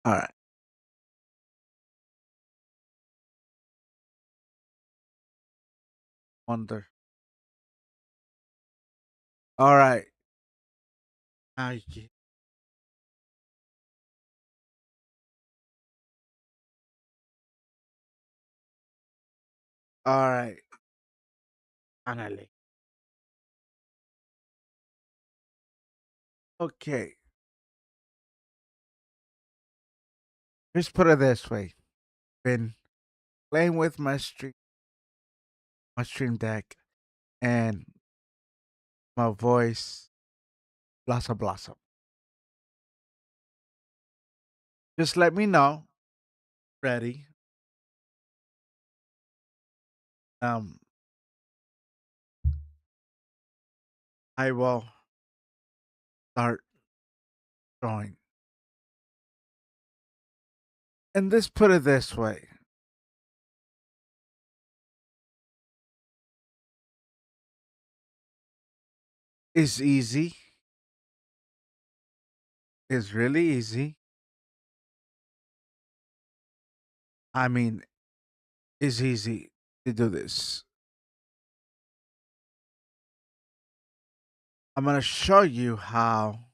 All right. Wonder. All right. Okay. All right. Finally. Okay. Let's put it this way. Been playing with my stream deck and my voice blossom blossom. Just let me know. Ready. Um I will start drawing. And let's put it this way. It's easy. It's really easy. I mean, it's easy to do this. I'm gonna show you how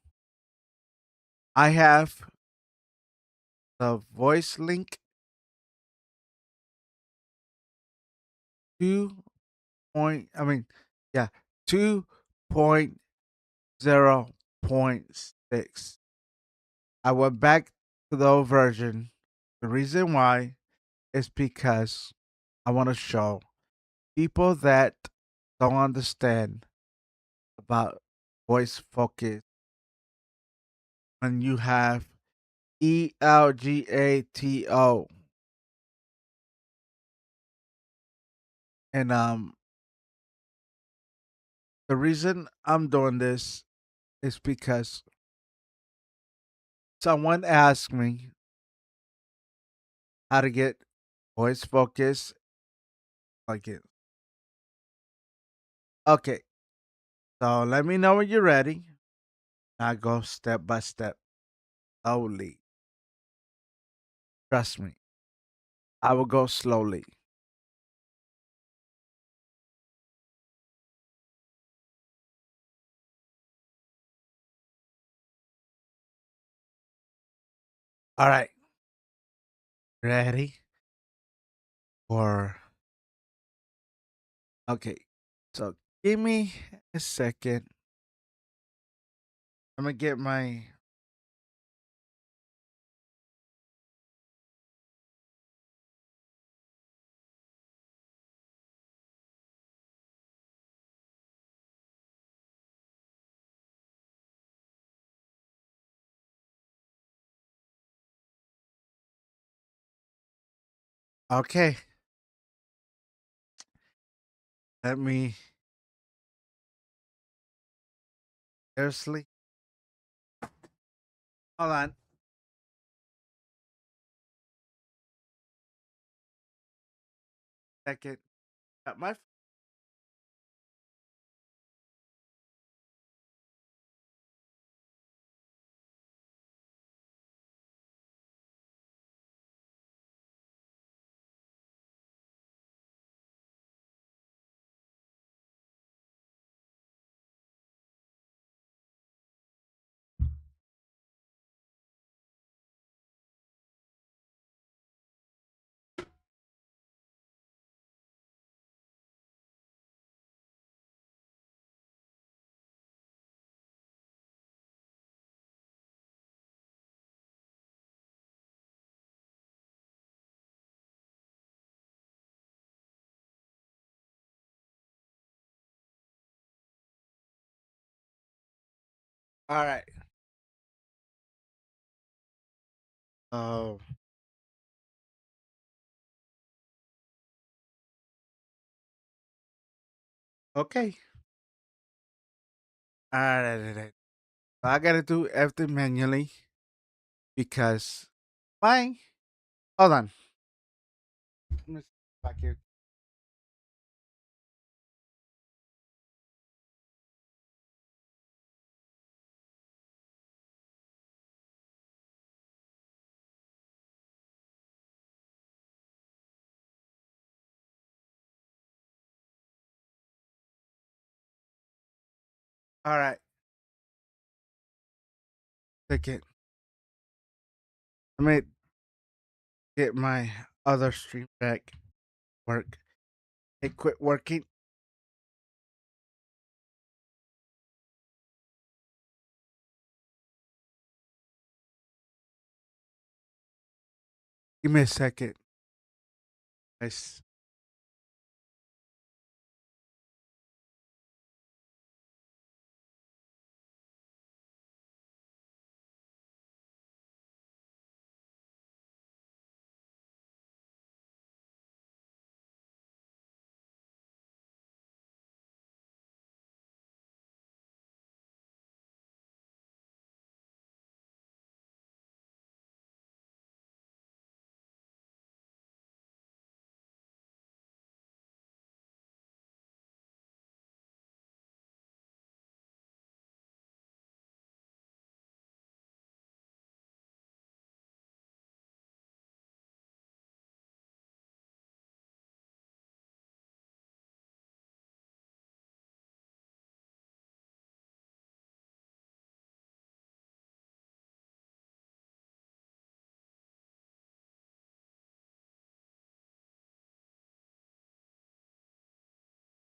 I have the voice link 2 point I mean, yeah, 2.0.6. I went back to the old version. The reason why is because I want to show people that don't understand about voice focus when you have ELGATO. And the reason I'm doing this is because someone asked me how to get voice focus like it. Okay, so let me know when you're ready. I go step by step, slowly. Trust me, I will go slowly. All right, ready? Or okay, so give me a second. I'm gonna get my. Okay, let me. Seriously, hold on. Second. Got my. All right. Oh, okay. All right. All right. So I gotta do everything manually because my. Hold on. Let me see back here. All right. Second. Let me get my other stream deck work. It quit working. Give me a second. Guys.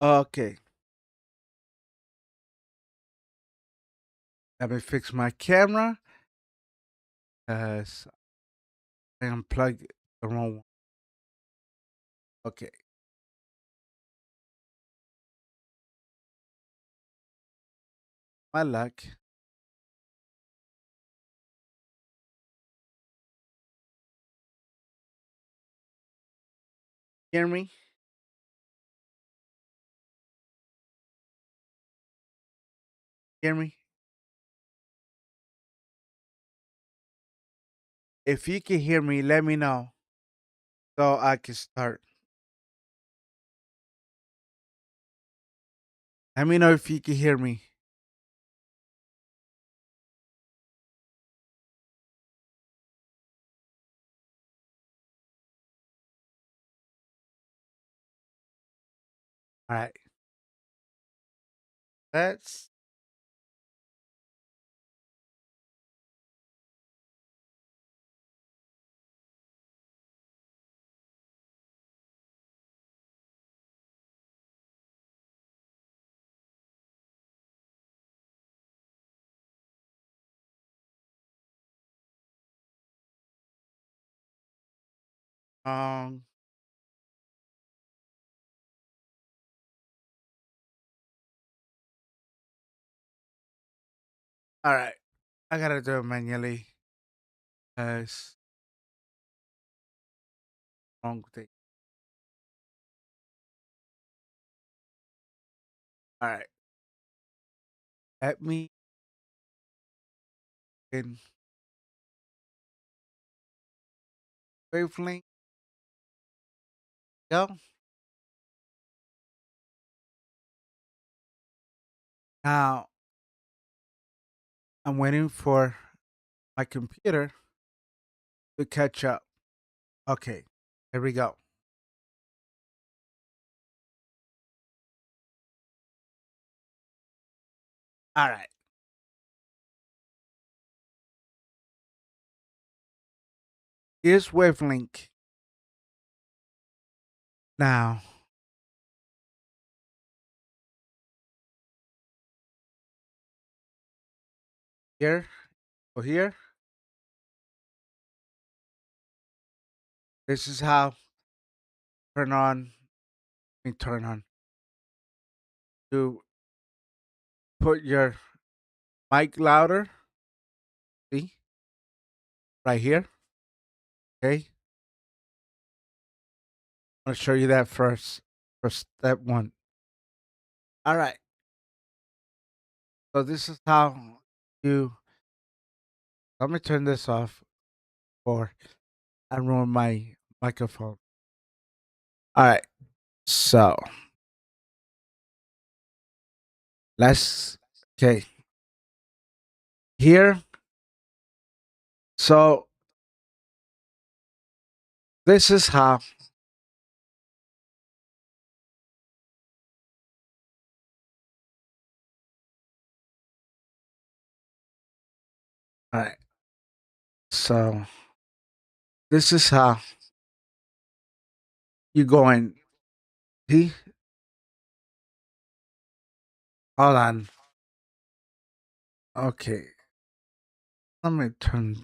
Okay. Let me fix my camera. Cause I unplugged the wrong one. Okay. My luck. Hear me? Hear me? If you can hear me, let me know so I can start. Let me know if you can hear me. All right. Let's. Um. All right. I gotta do it manually. Cause wrong thing. All right. Let me in wavelength. Go. Now I'm waiting for my computer to catch up. Okay. Here we go. All right. Here's wavelength. Now here or here. This is how turn on. Turn on. To put your mic louder. See right here. Okay. I'm gonna show you that first. For step one. All right. So this is how you. Let me turn this off for I ruin my microphone. All right. So let's. Okay. Here. So this is how. All right. So this is how you going. See? Hold on. Okay. Let me turn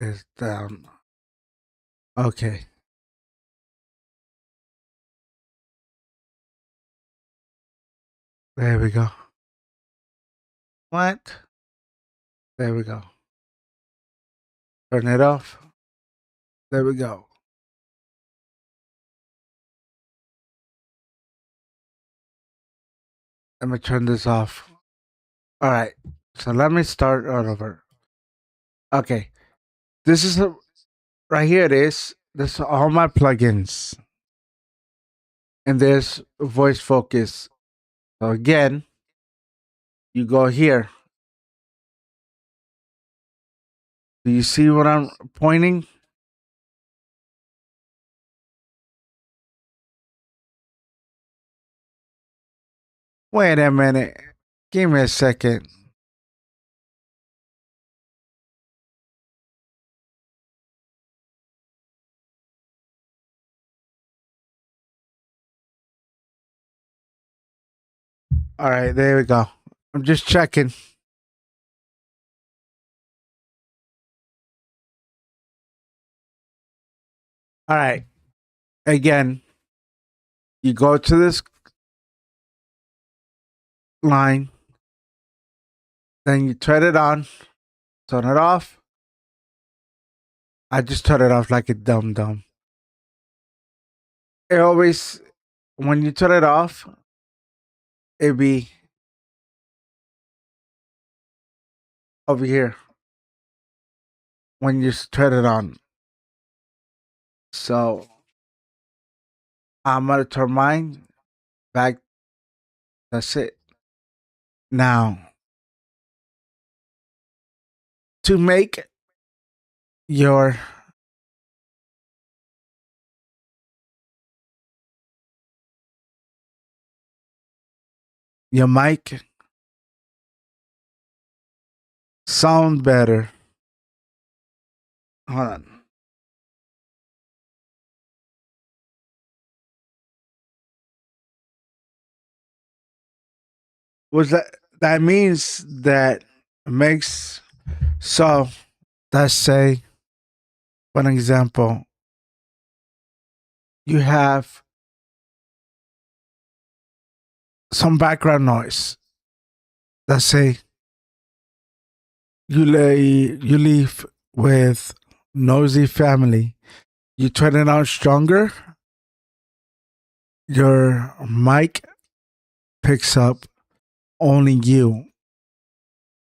this down. Okay. There we go. What? There we go. Turn it off. There we go. Let me turn this off. All right. So let me start all over. Okay. This is right here. It is. This are all my plugins, and there's voice focus. So again, you go here. Do you see what I'm pointing? Wait a minute. Give me a second. All right, there we go. I'm just checking. All right. Again, you go to this line, then you turn it on, turn it off. I just turn it off like a dumb dumb. It always, when you turn it off, it be over here when you turn it on. So I'm gonna turn mine back. That's it. Now, to make your mic sound better. Hold on. Was that means that makes so let's say for an example, you have some background noise. Let's say you leave with noisy family. You turn it on stronger, your mic picks up only you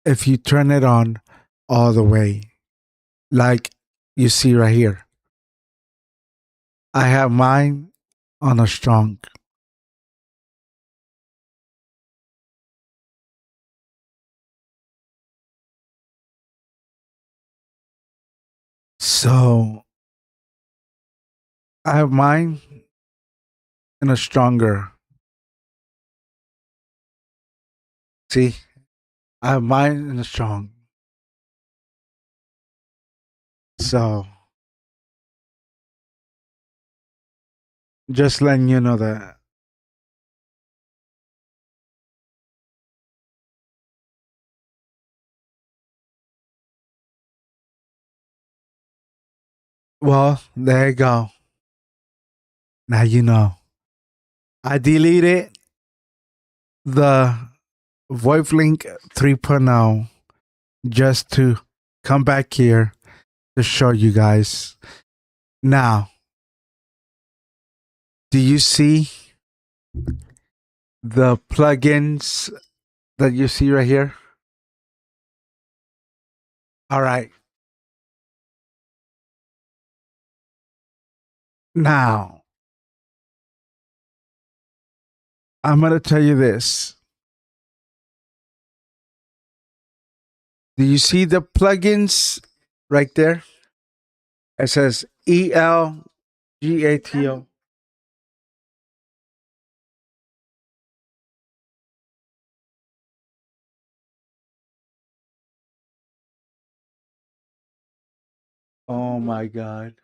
if you turn it on all the way. Like you see right here. I have mine on a strong. So I have mine in a stronger. See, I have mine in a strong. So just letting you know that. Well, there you go. Now you know. I deleted the VoIP 3.0 just to come back here to show you guys. Now, do you see the plugins that you see right here? All right. Now, I'm going to tell you this. Do you see the plugins right there? It says ELGATO. Oh my god.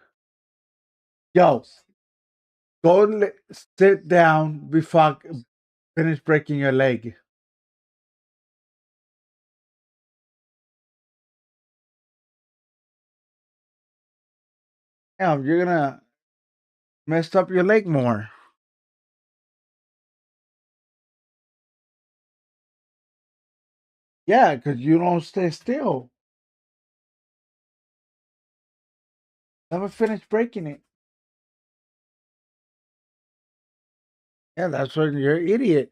Yo, go sit down before I finish breaking your leg. Damn, you're gonna mess up your leg more. Yeah, because you don't stay still. Never finish breaking it. Yeah, that's when you're an idiot.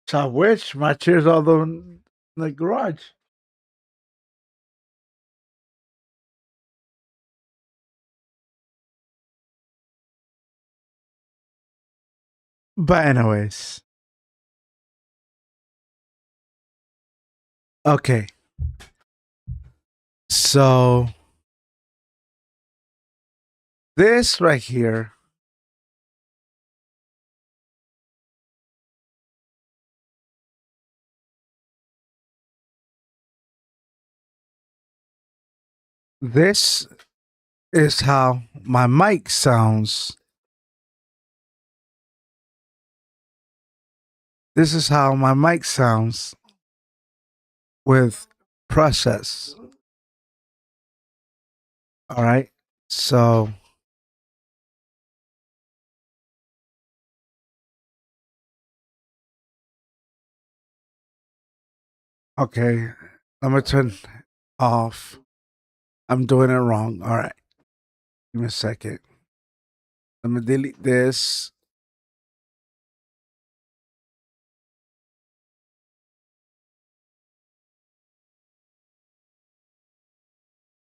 So I wish my chair's all in the garage. But anyways, okay. So this right here, this is how my mic sounds. This is how my mic sounds with process. All right. So, okay. I'm going to turn off. I'm doing it wrong. All right. Give me a second. I'm going to delete this.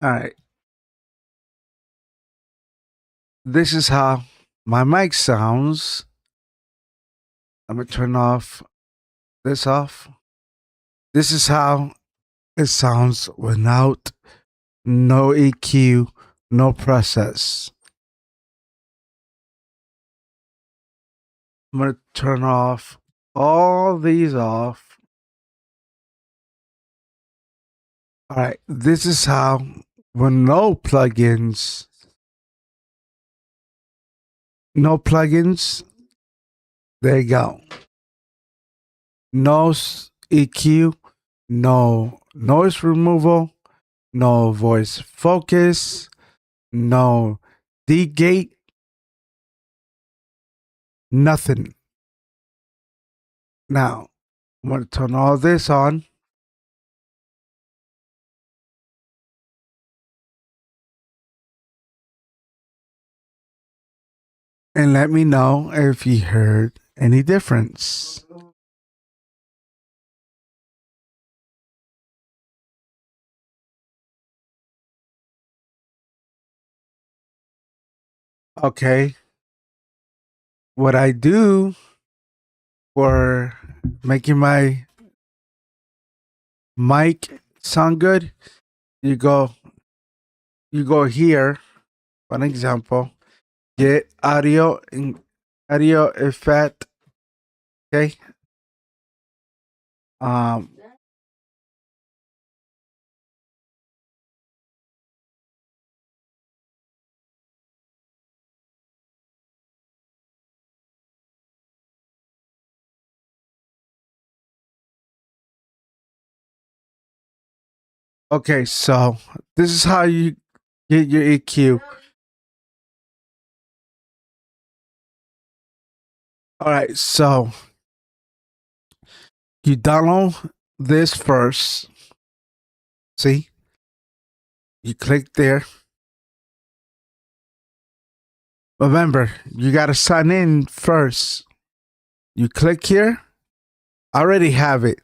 All right. This is how my mic sounds. I'm going to turn off this off. This is how it sounds without no EQ, no process. I'm going to turn off all these off. All right. This is how, with no plugins, there you go. No EQ, no noise removal, no voice focus, no D-gate, nothing. Now, I'm going to turn all this on. And let me know if you heard any difference. Okay. What I do for making my mic sound good, you go here, for an example, get audio and audio effect. Okay. Um okay, so this is how you get your EQ. All right, so you download this first. See? You click there. Remember, you got to sign in first. You click here. I already have it.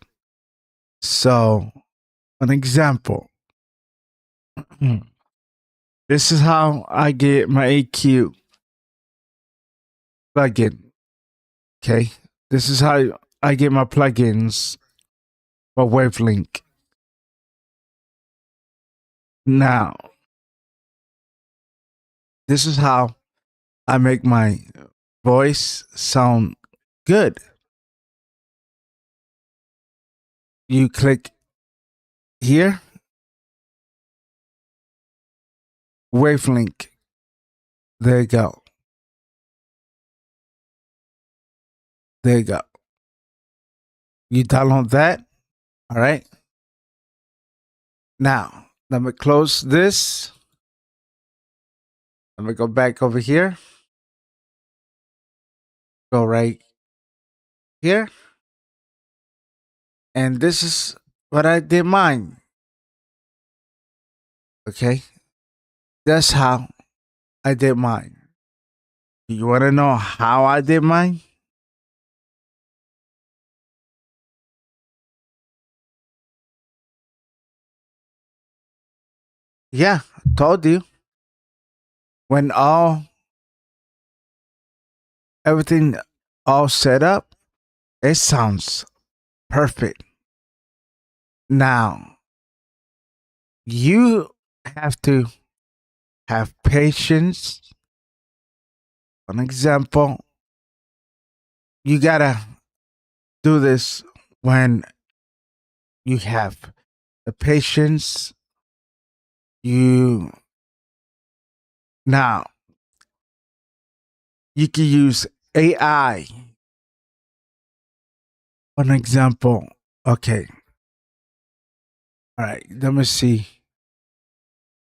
So, an example. This is how I get my EQ plugin. Okay. This is how I get my plugins for Wavelink. Now, this is how I make my voice sound good. you click here, wavelength. There you go. There you go. You download that. All right. Now, let me close this. Let me go back over here. Go right here. And this is what I did mine. Okay. That's how I did mine. You want to know how I did mine? Yeah, told you. When everything all set up, it sounds perfect. Now, you have to have patience. An example, you gotta do this when you have the patience. You now you can use AI. An example, okay. All right, let me see.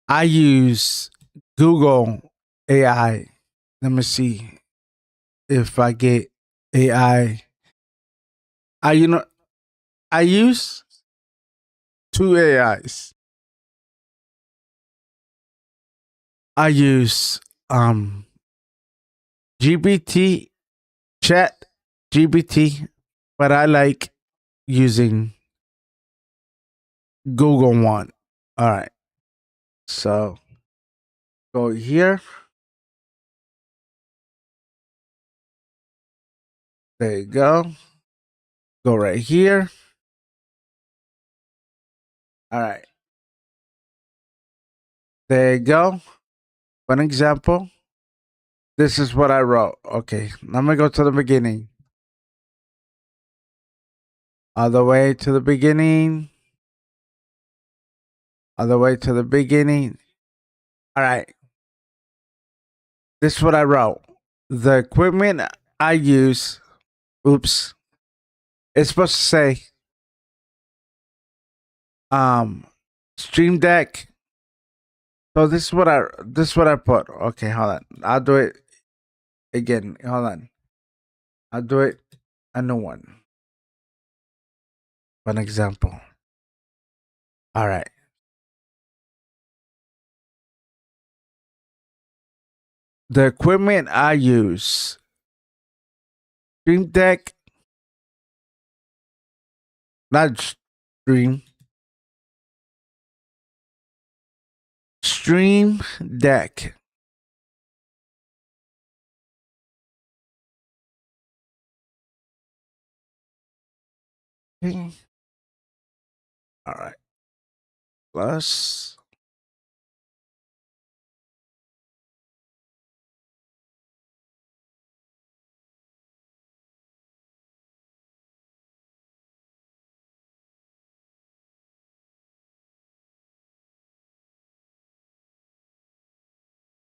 I use Google AI. Let me see if I get AI. You know, I use two AIs. I use GBT, Chat GBT, but I like using Google one. All right. So go here. There you go. Go right here. All right. There you go. One example. This is what I wrote. Okay. Let me go to the beginning. All the way to the beginning. All the way to the beginning. All right. This is what I wrote. The equipment I use, oops, it's supposed to say um Stream Deck. So this is what I put. Okay, hold on. I'll do it again. Hold on. I'll do it a new one. One example. All right. The equipment I use, Stream Deck, not Stream, Stream Deck. Okay. All right. Plus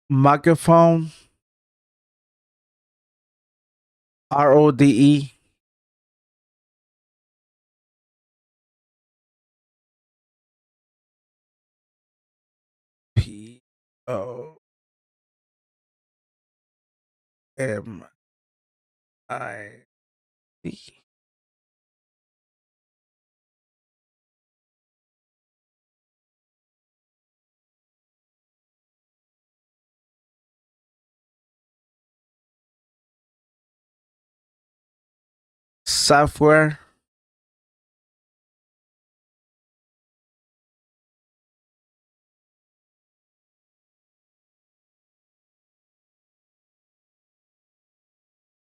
microphone, RODE, POMIC. Software,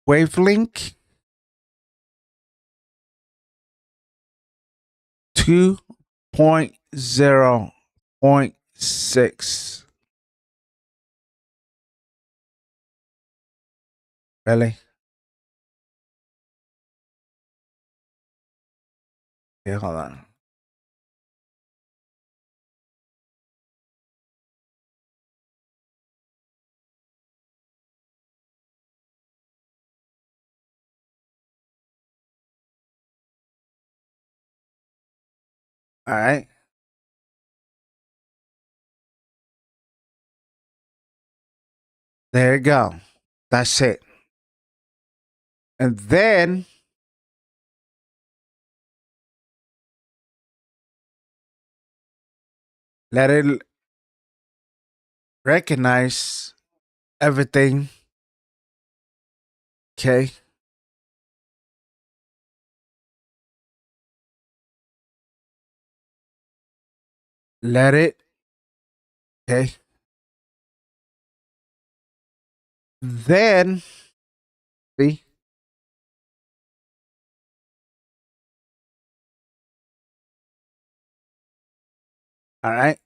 Wavelink 2.0.6. Really? Okay, hold on. All right. There you go. That's it. And then let it recognize everything. Okay. Let it. Okay. Then, see, all right.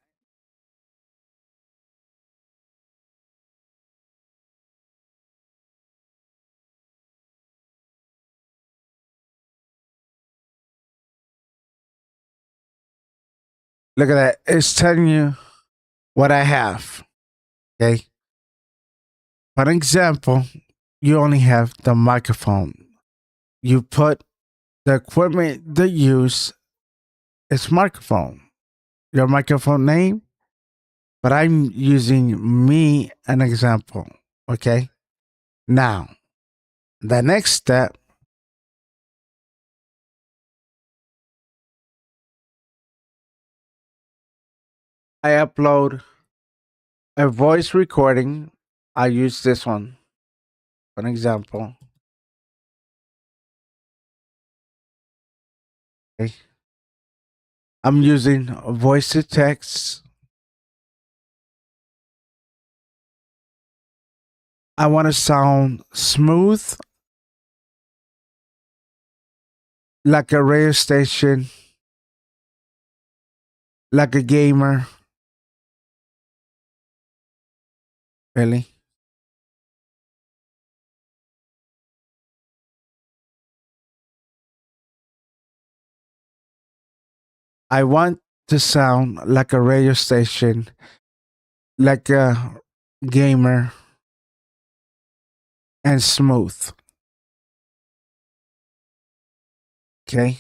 Look at that. It's telling you what I have. Okay. For example, you only have the microphone. You put the equipment they use is microphone. Your microphone name, but I'm using me an example. Okay. Now, the next step, I upload a voice recording. I use this one for an example. Okay. I'm using voice to text. I want to sound smooth, like a radio station, like a gamer. Really? I want to sound like a radio station, like a gamer, and smooth. Okay.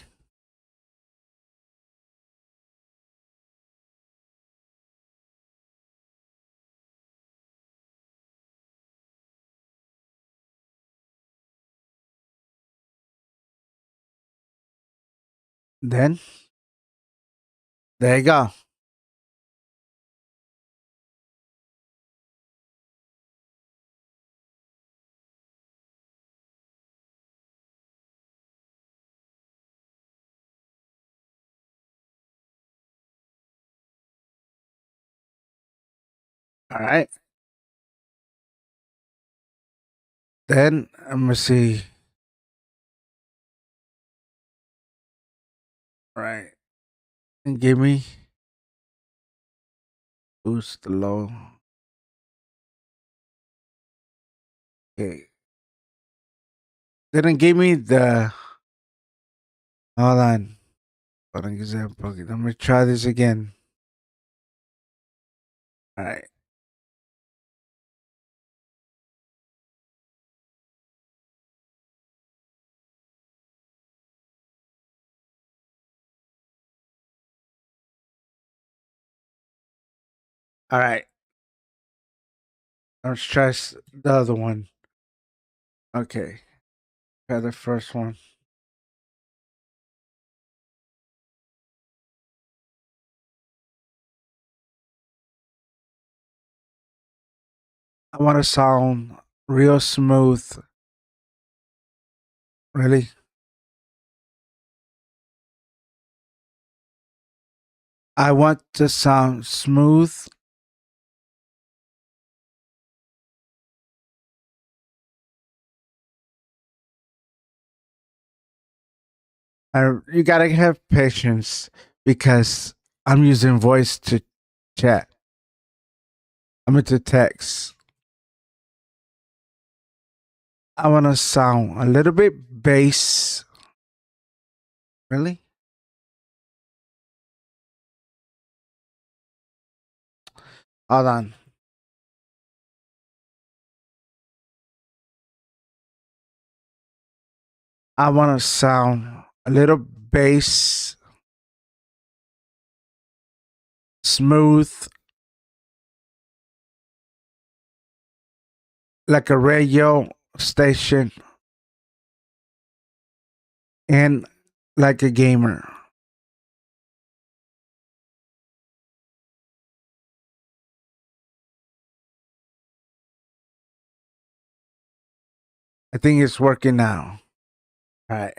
Then, there you go. All right. Then, let me see. All right. And give me boost the low. Okay. Then it gave me the. Hold on. For an example. Okay, let me try this again. All right. All right. Let's try the other one. Okay. Try the first one. I want to sound real smooth. Really? I want to sound smooth. You gotta have patience because I'm using voice to chat. I'm into text. I want to sound a little bit bass. Really? Hold on. I want to sound a little bass, smooth, like a radio station, and like a gamer. I think it's working now. All right.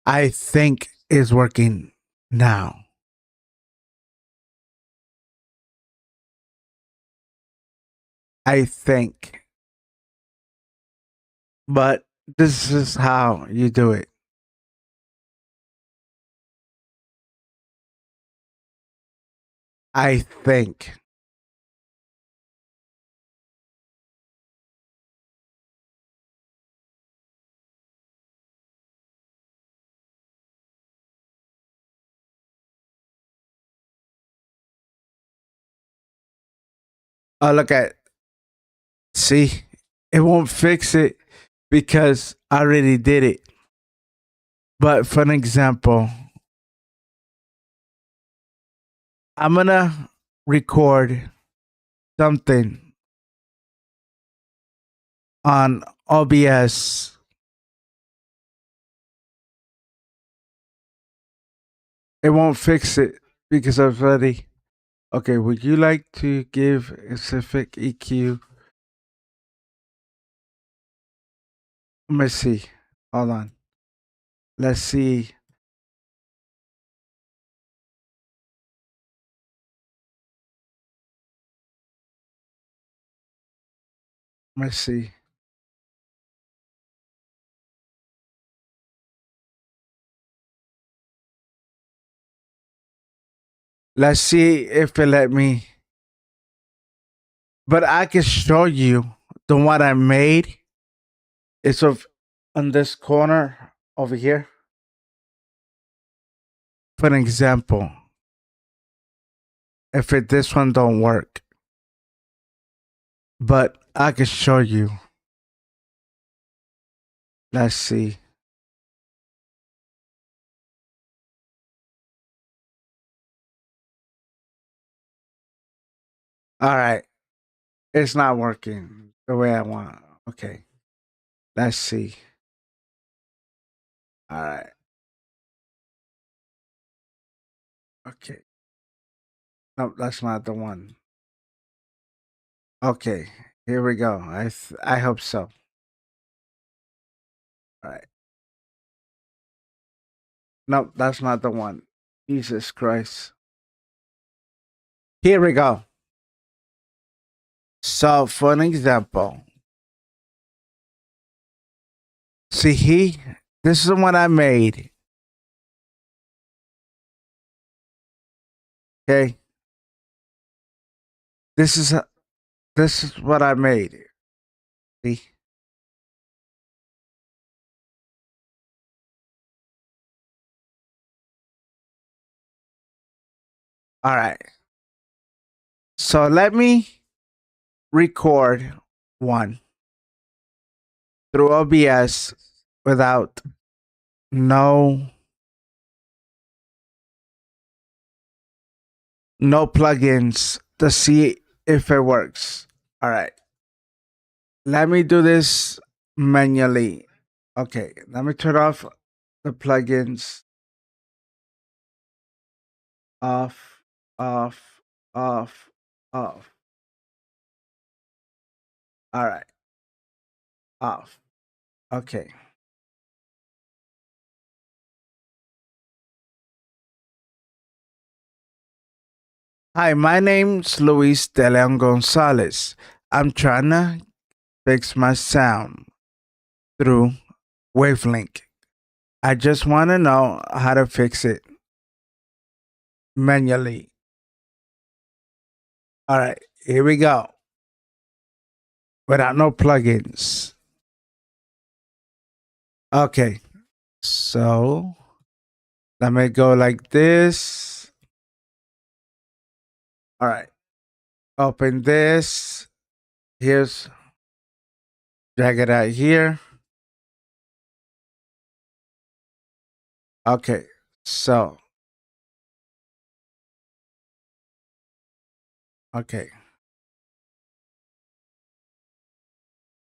I think it's working now. I think. But this is how you do it. I think. Oh, look at. See, it won't fix it because I already did it. But for an example, I'm going to record something on OBS. It won't fix it because I've already. Okay, would you like to give a specific EQ? Let me see. Hold on. Let's see. Let's see. Let's see if it let me. But I can show you the one I made. It's of on this corner over here. For an example, if this one don't work, but I can show you. Let's see. All right, it's not working the way I want. Okay, let's see. All right. Okay. No, that's not the one. Okay, here we go. I hope so. All right. No, that's not the one. Jesus Christ. Here we go. So, for an example, see this is what I made. Okay, this is this is what I made. See, all right. So let me record one through OBS without no no plugins to see if it works. All right. Let me do this manually. Okay, let me turn off the plugins. Off, off, off, off. All right, off. Okay. Hi, my name's Luis De Leon Gonzalez. I'm trying to fix my sound through Wavelink. I just want to know how to fix it manually. All right, here we go. Without no plugins. Okay, so let me go like this. All right. Open this. Here's drag it out here. Okay, so okay.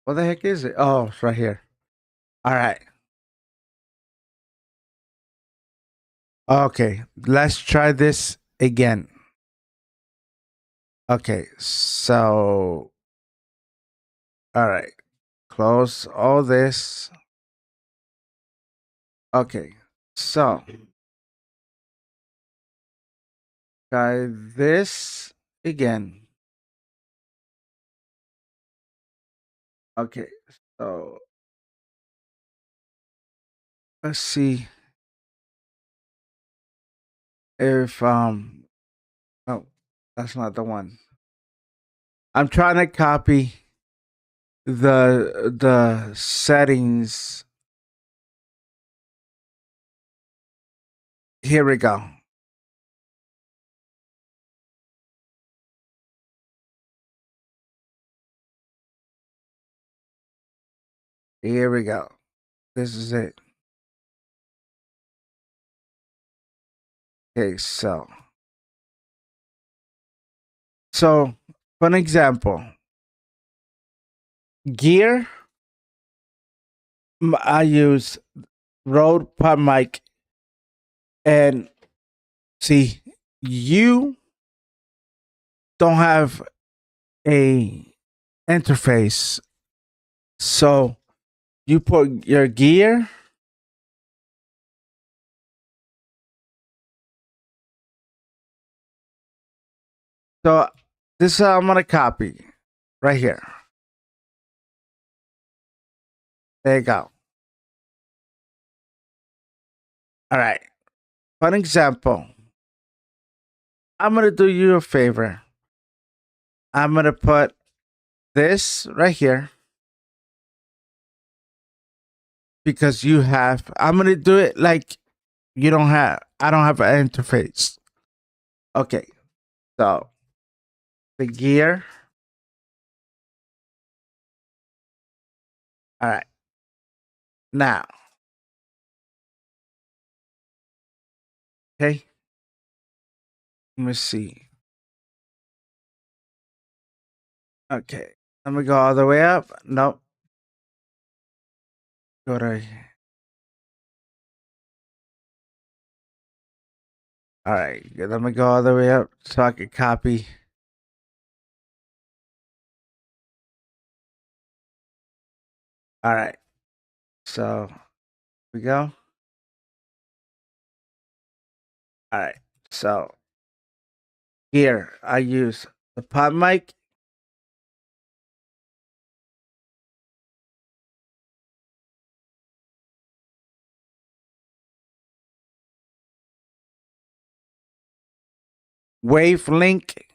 What the heck is it? Oh, it's right here. All right. Okay, let's try this again. Okay, so all right. Close all this. Okay, so try this again. Okay, so let's see if oh, that's not the one. I'm trying to copy the settings. Here we go. Here we go. This is it. Okay, so for an example, gear, I use Rode PodMic, and see, you don't have a interface, so you put your gear. So this I'm gonna copy right here. There you go. All right. For an example, I'm gonna do you a favor. I'm gonna put this right here because you have. I'm gonna do it like you don't have. I don't have an interface. Okay. So the gear. All right. Now, okay. Let me see. Okay. Let me go all the way up. Nope. Go to. All right. Let me go all the way up so I can copy. All right. So we go. All right. So here I use the pod mic. Wave link.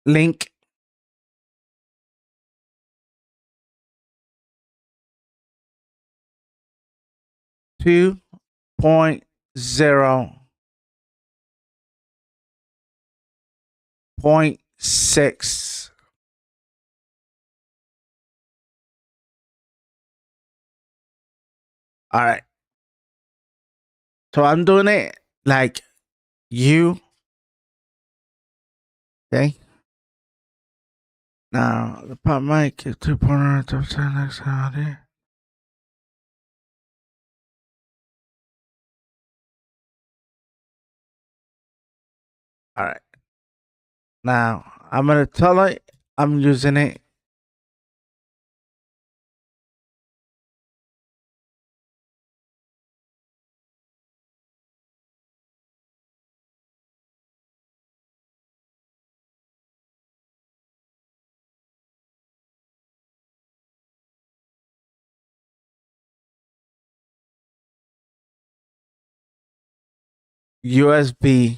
Link. 2.0.6. All right. So I'm doing it like you. Okay. Now the pop mic is 2.0 next time. All right. Now I'm gonna tell it I'm using it. USB.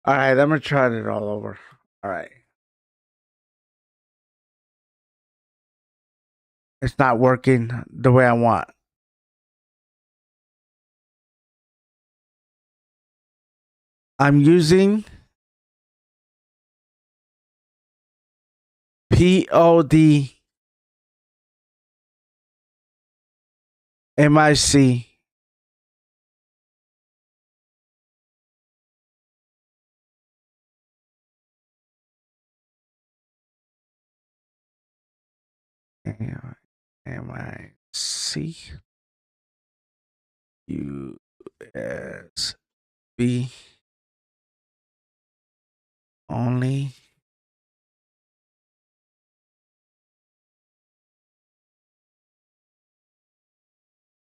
All right, I'm gonna try it all over. All right. It's not working the way I want. I'm using POD MIC. MIC USB only.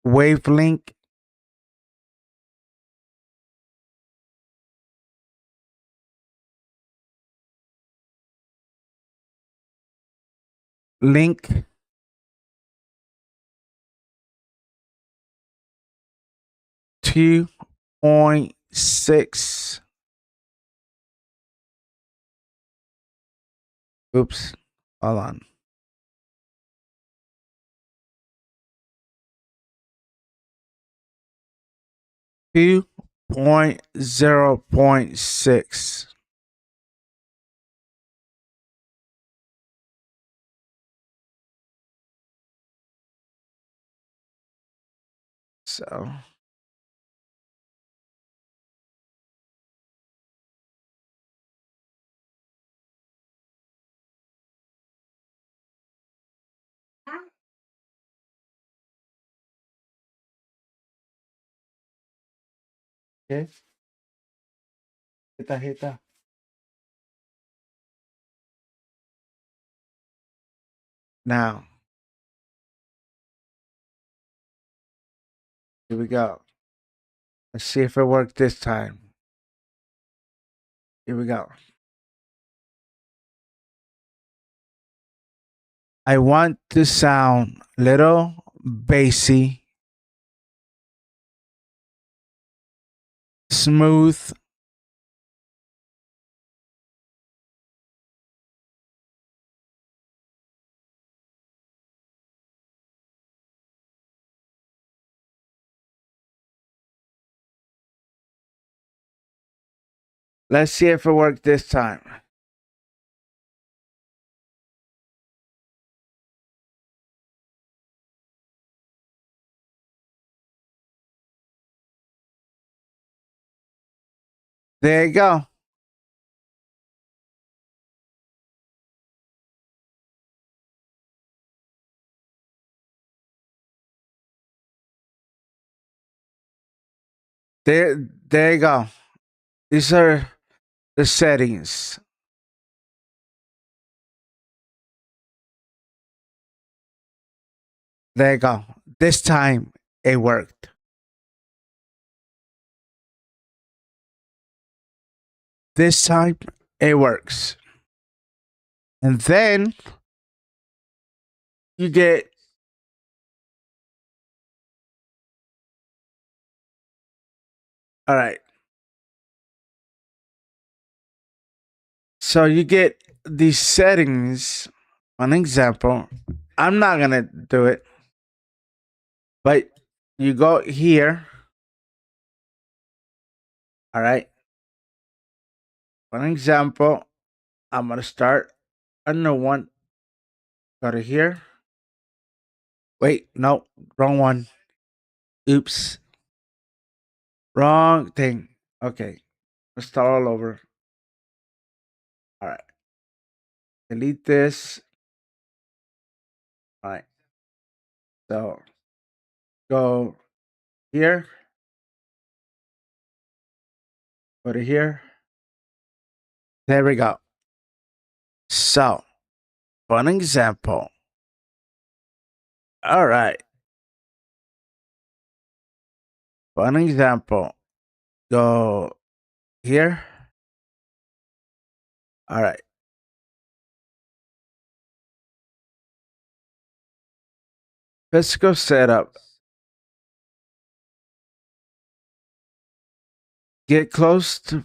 Wavelength link 2.6. Oops. Hold on. 2.0.6. So okay. Hit that. Now, here we go. Let's see if it worked this time. Here we go. I want to sound little bassy, smooth. Let's see if it worked this time. There you go. There you go. These are the settings. There you go. This time it worked. This time it works. And then you get all right. So you get these settings. An example. I'm not gonna do it, but you go here. All right. For example, I'm gonna start a new one. Go to here. Wait, no, wrong one. Oops, wrong thing. Okay, let's start all over. All right, delete this. All right, so go here. Go to here. There we go. So, for an example. All right. For an example, go here. All right. Physical setup. Get close to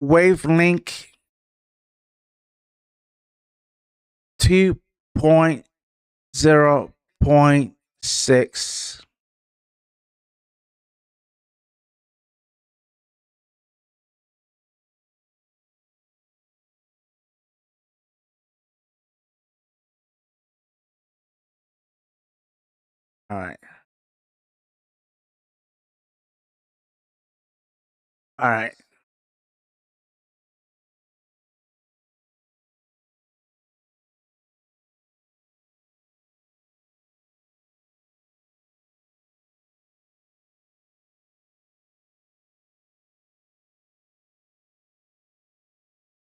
wavelength 2.0.6. All right. All right.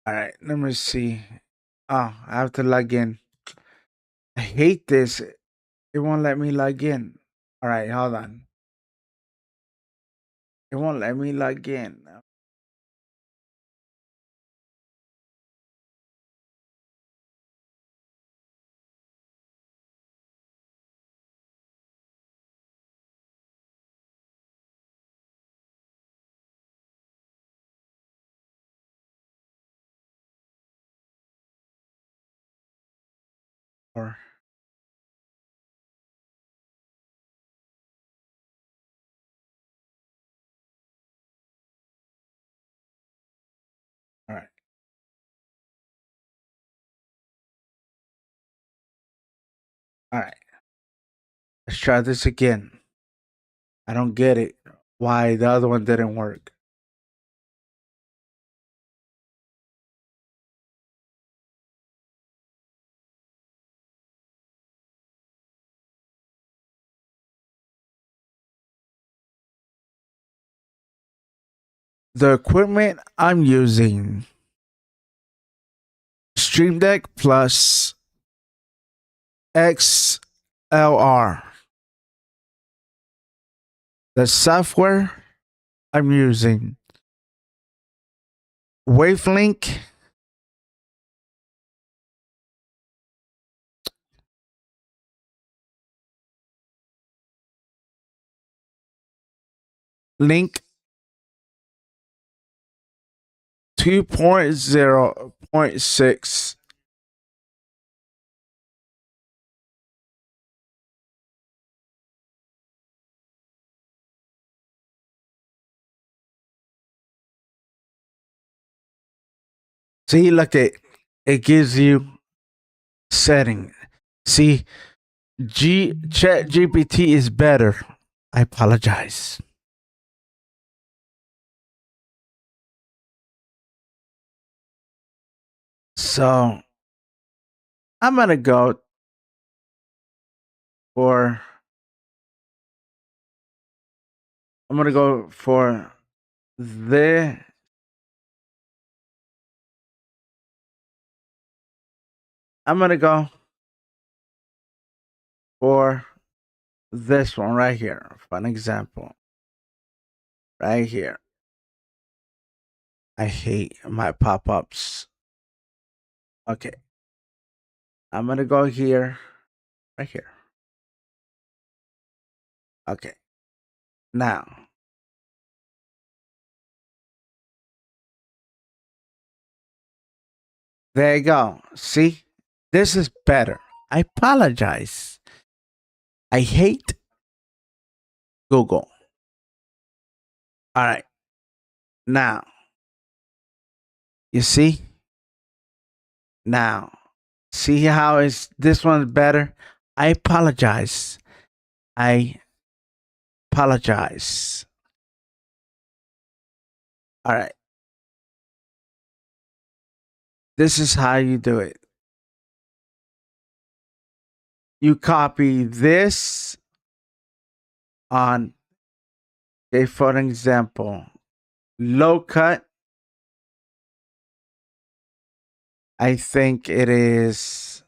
All right. Let me see. Oh, I have to log in. I hate this. It won't let me log in. All right, hold on. It won't let me log in. Or all right. All right. Let's try this again. I don't get it. Why the other one didn't work. The equipment I'm using Stream Deck Plus XLR. The software I'm using Wavelink Link 2.0.6. See, look at it gives you setting. See, Chat GPT is better. I apologize. So I'm gonna go for I'm gonna go for the I'm gonna go for this one right here for an example. Right here. I hate my pop-ups. Okay. I'm gonna go here. Right here. Okay. Now there you go. See? This is better. I apologize. I hate Google. All right. Now, you see? Now, see how is this one's better? I apologize. I apologize. All right. This is how you do it. You copy this on, okay, for an example, low cut. I think it is,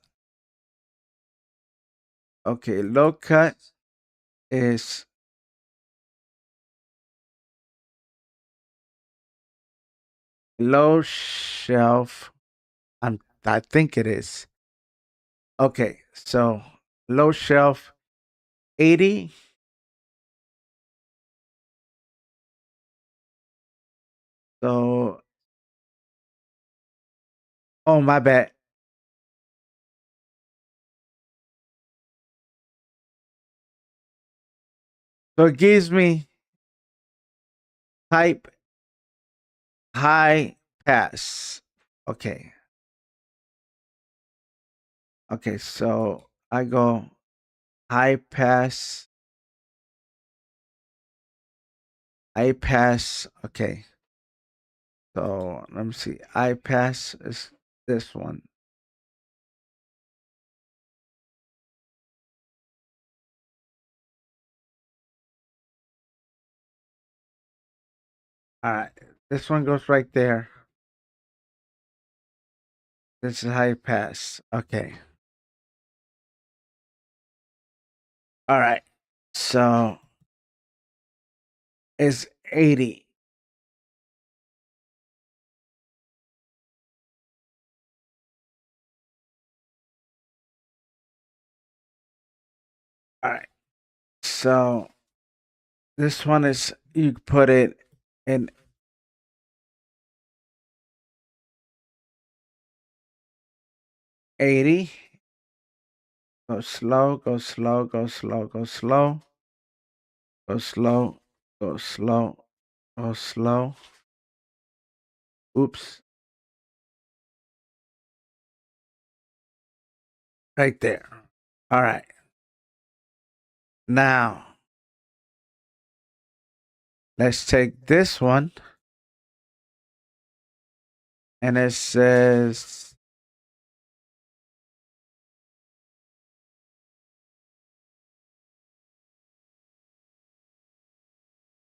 okay, low cut is low shelf. I think it is. Okay, so low shelf 80. So Oh, my bad. So it gives me type high pass. Okay. Okay, so I go high pass, high pass. Okay. So let me see. High pass is this one. All right. This one goes right there. This is high pass. Okay. All right. So it's 80. All right. So this one is you put it in 80. Go slow, go slow, go slow, go slow, go slow, go slow, go slow. Oops. Right there. All right. Now let's take this one and it says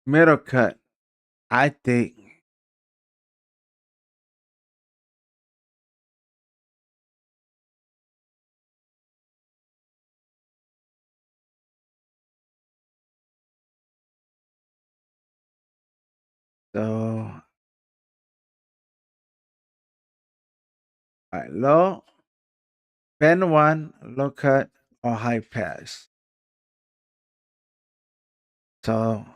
middle cut. I think. So, all right, low, bend one, low cut, or high pass. So,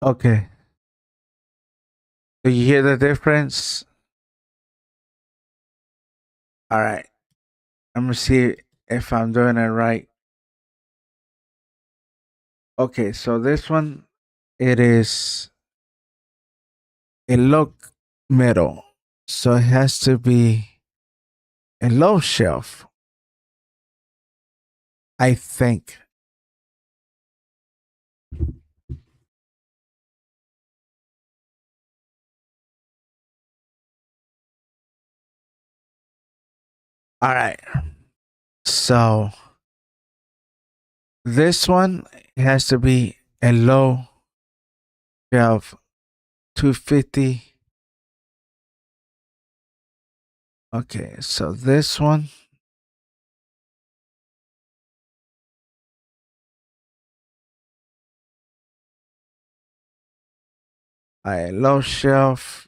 okay. Do you hear the difference? All right. I'm gonna see if I'm doing it right. Okay, so this one, it is a low middle. So it has to be a low shelf, I think. All right. So this one has to be a low shelf 250. Okay, so this one, a low shelf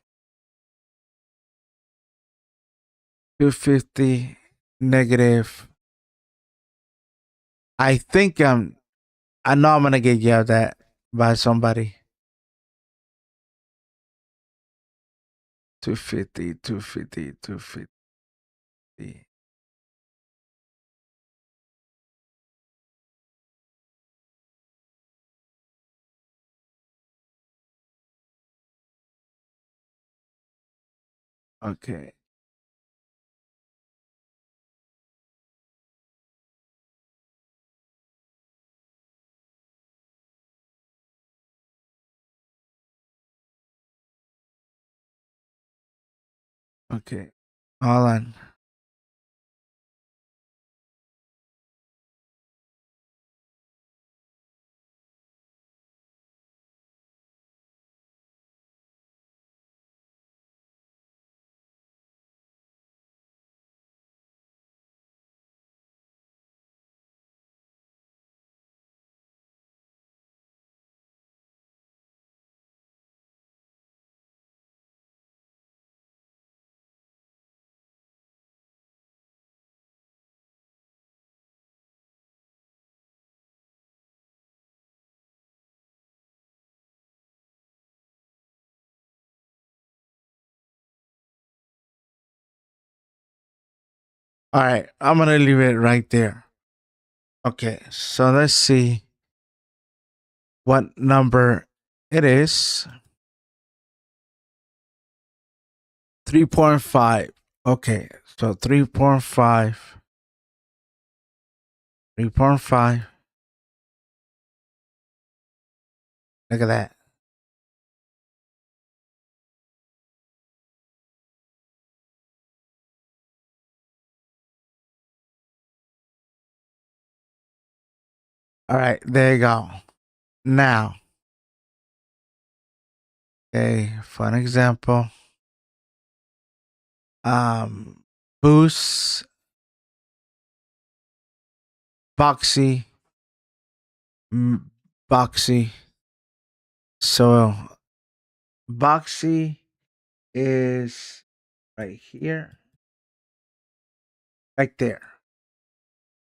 250 negative. I think I know I'm gonna get yelled at by somebody. 250, 250, 250. Okay. Okay. Hold on. All right, I'm gonna leave it right there. Okay, so let's see what number it is. 3.5. Okay, so 3.5. 3.5. Look at that. All right, there you go. Now, okay, for an example, um, Boost, Boxy, mm, Boxy. So, Boxy is right here, right there.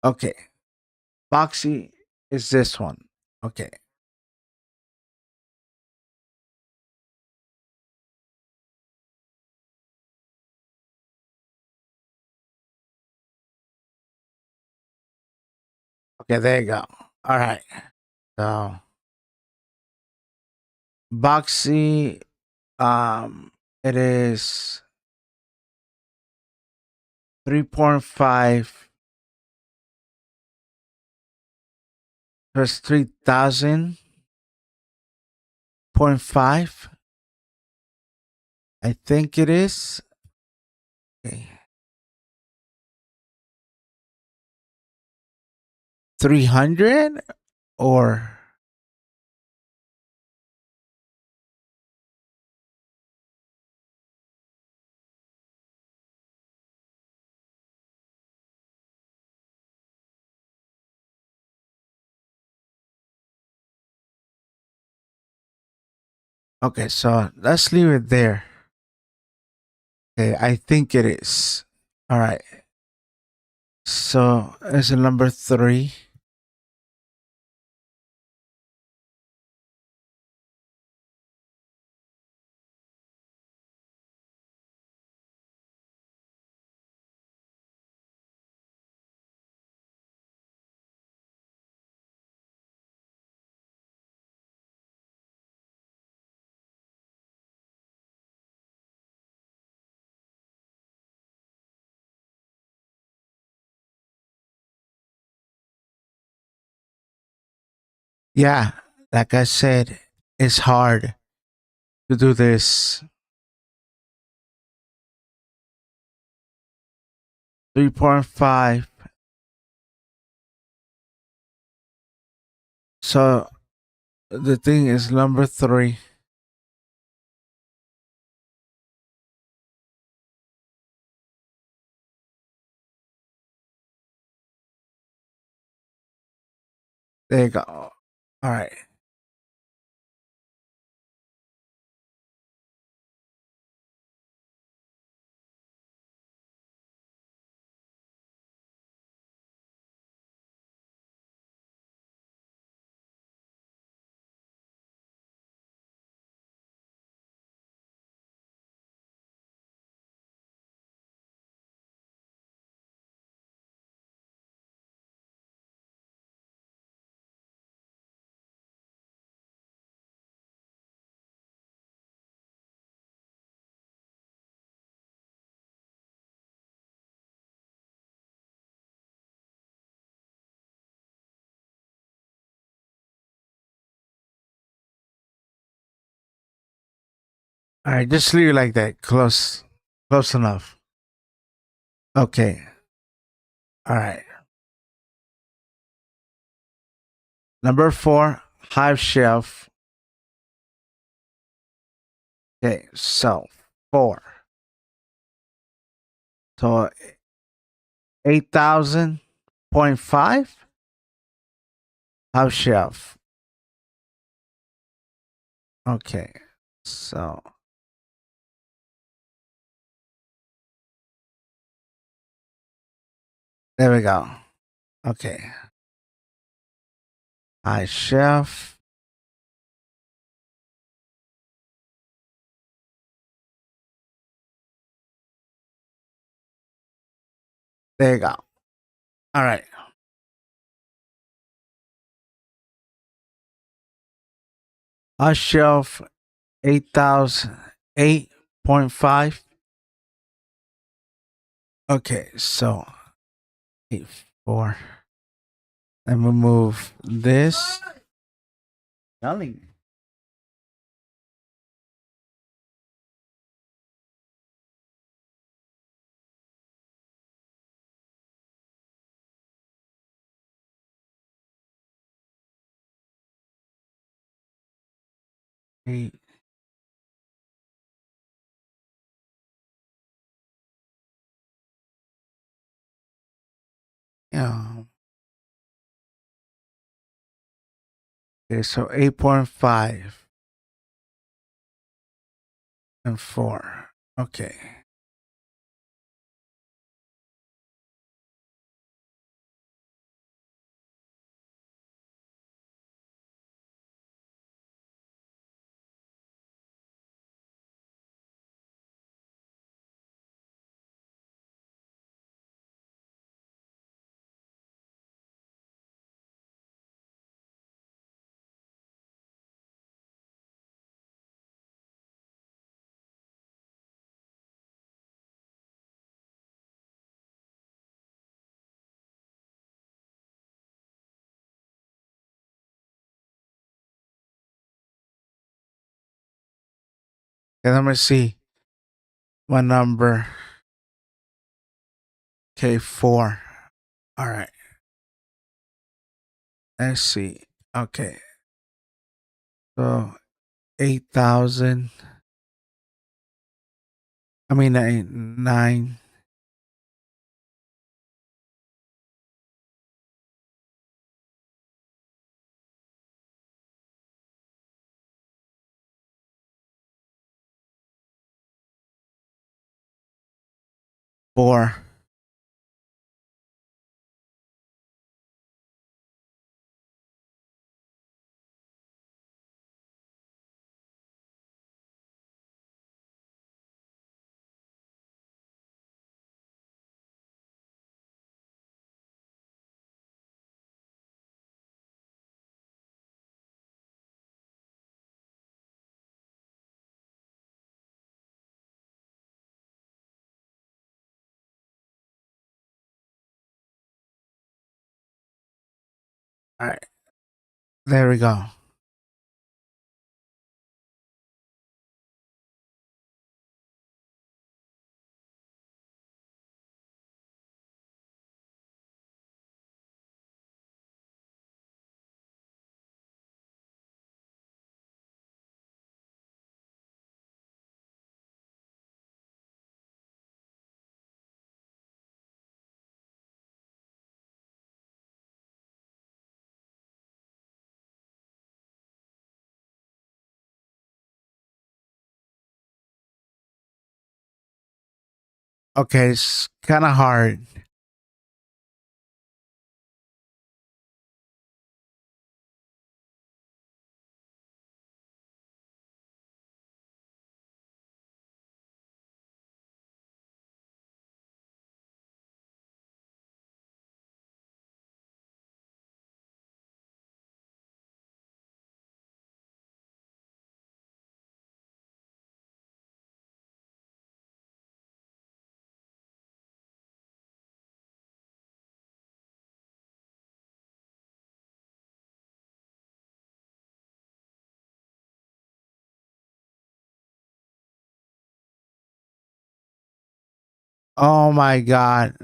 Okay, Boxy is this one. Okay, okay, there you go. All right, so Boxy, it is 3.5 plus 3,000.5. I think it is. Okay. 300 or okay, so let's leave it there. Okay, I think it is. All right. So it's a number three. Yeah, like I said, it's hard to do this. 3.5. So the thing is number three. There you go. All right. All right, just leave it like that. Close enough. Okay. All right. Number four, Hive Shelf. Okay, so four. So 8,000.5 Hive Shelf. Okay, so there we go. Okay, Hive Shelf. There you go. All right. Our shelf 8,008.5. Okay, so 84. Let me move this. Yelling. Eight. Yeah. Okay, so 8.5 and 4. Okay. Okay, let me see my number. Okay, 4. All right. Let's see. Okay. So 8,000. I mean, 9. 4. All right. There we go. Okay, it's kind of hard. Oh my God.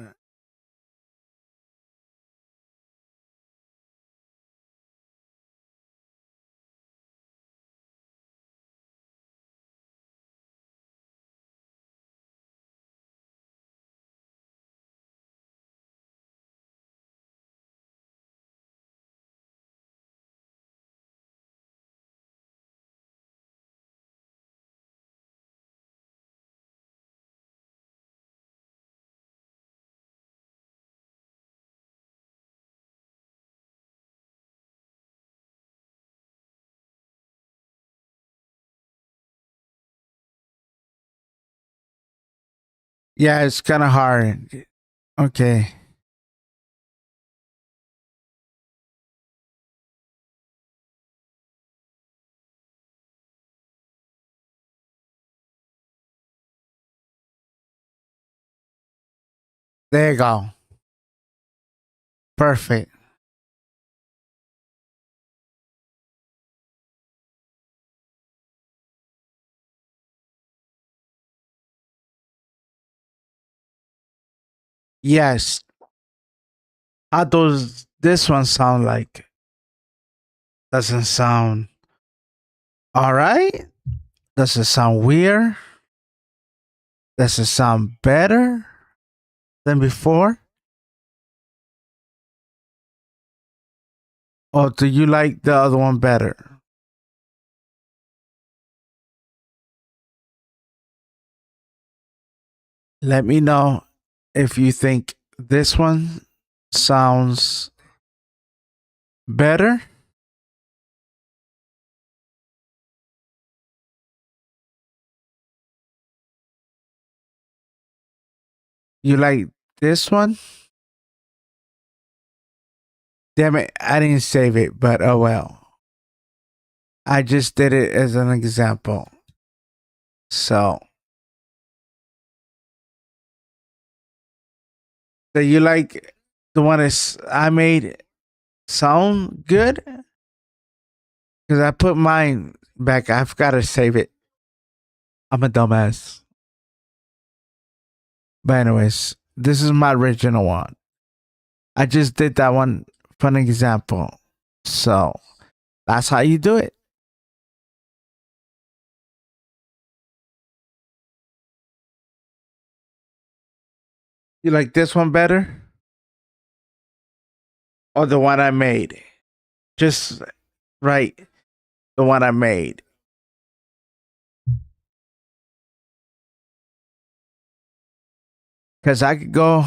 Yeah, it's kind of hard. Okay. There you go. Perfect. Yes. How does this one sound like? Doesn't sound all right? Does it sound weird? Does it sound better than before? Or do you like the other one better? Let me know if you think this one sounds better. You like this one? Damn it, I didn't save it, but oh well. I just did it as an example. So, so you like the one I made sound good? Because I put mine back. I've got to save it. I'm a dumbass. But anyways, this is my original one. I just did that one for an example. So that's how you do it. You like this one better? Or the one I made? Just right, the one I made. Because I could go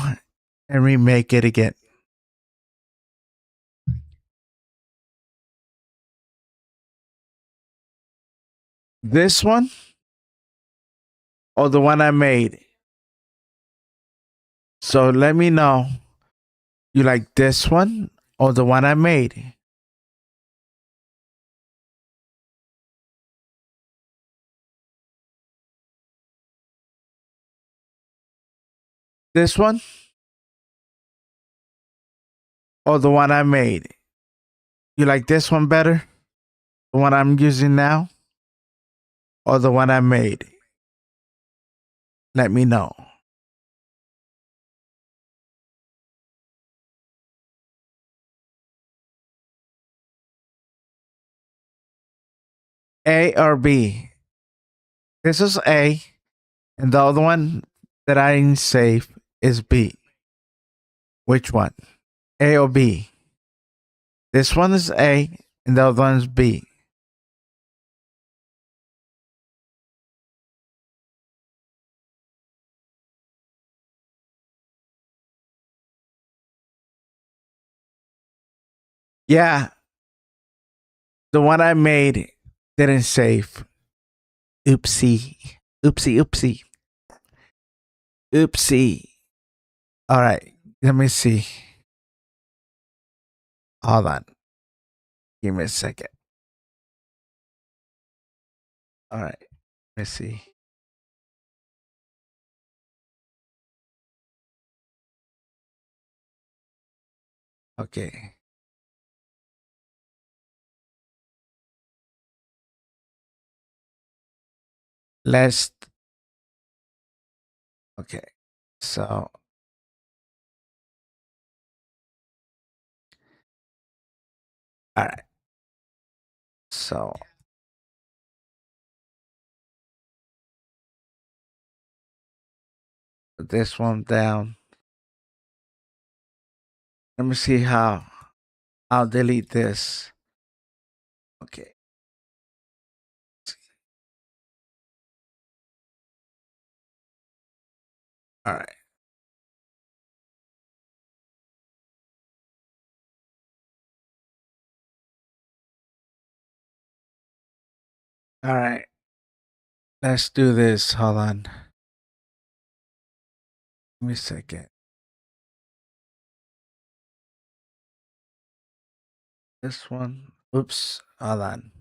and remake it again. This one or the one I made. So let me know. You like this one or the one I made? This one or the one I made? You like this one better? The one I'm using now or the one I made? Let me know. A or B? This is A, and the other one that I didn't save is B. Which one? A or B? This one is A, and the other one is B. Yeah, the one I made didn't save. Oopsie. Oopsie, oopsie. Oopsie. All right, let me see. Hold on. Give me a second. All right, let me see. Okay. Let's, okay. So, all right. So, put this one down. Let me see how I'll delete this. Okay. All right. All right. Let's do this. Hold on. Give me a second. This one. Oops. Hold on.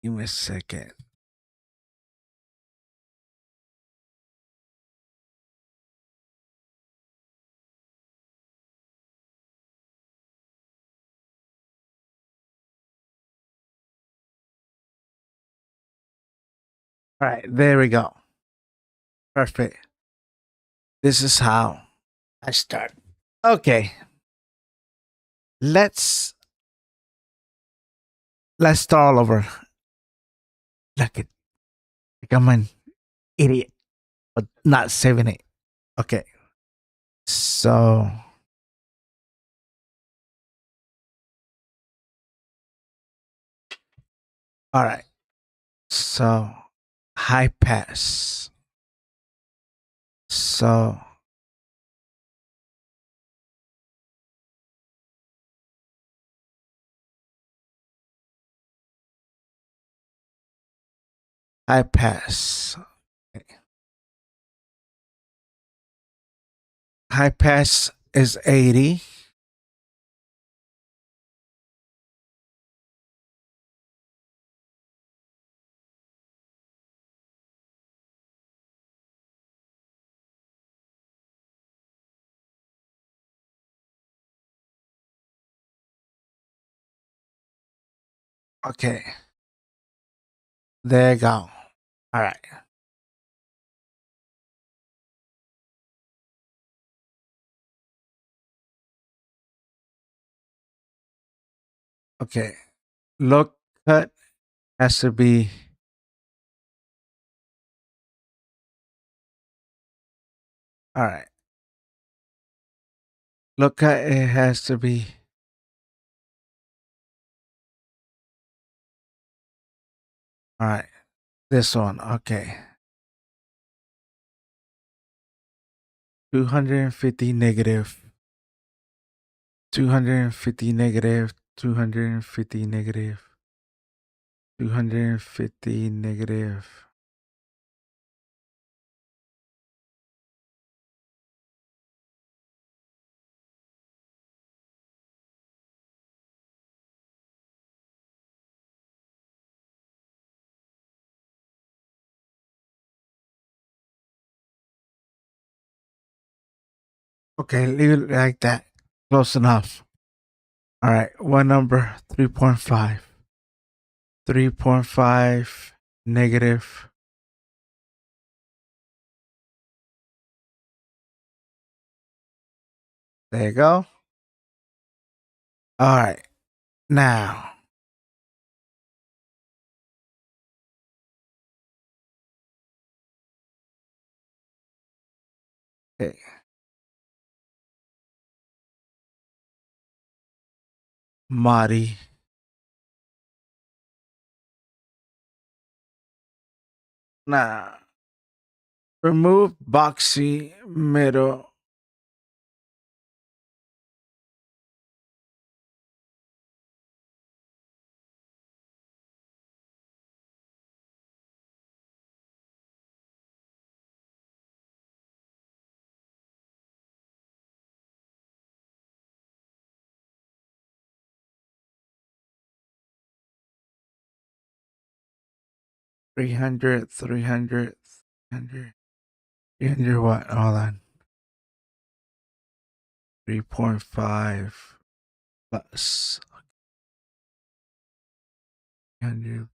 Give me a second. All right. There we go. Perfect. This is how I start. Okay. Let's let's start all over. Look it. Like I'm an idiot, but not saving it. Okay. So all right. So high pass. So high pass. Okay. High pass is 80. Okay. There you go. All right. Okay. Look cut has to be all right. Look cut it has to be all right. This one. Okay. 250 negative. 250 negative. 250 negative. 250 negative. Okay, leave it like that. Close enough. All right. One number 3.5. 3.5 negative. There you go. All right. Now, okay. Mari. Now, remove boxy middle. Three hundred. 300. 300. 300 what? Hold on. 3.5 plus 300.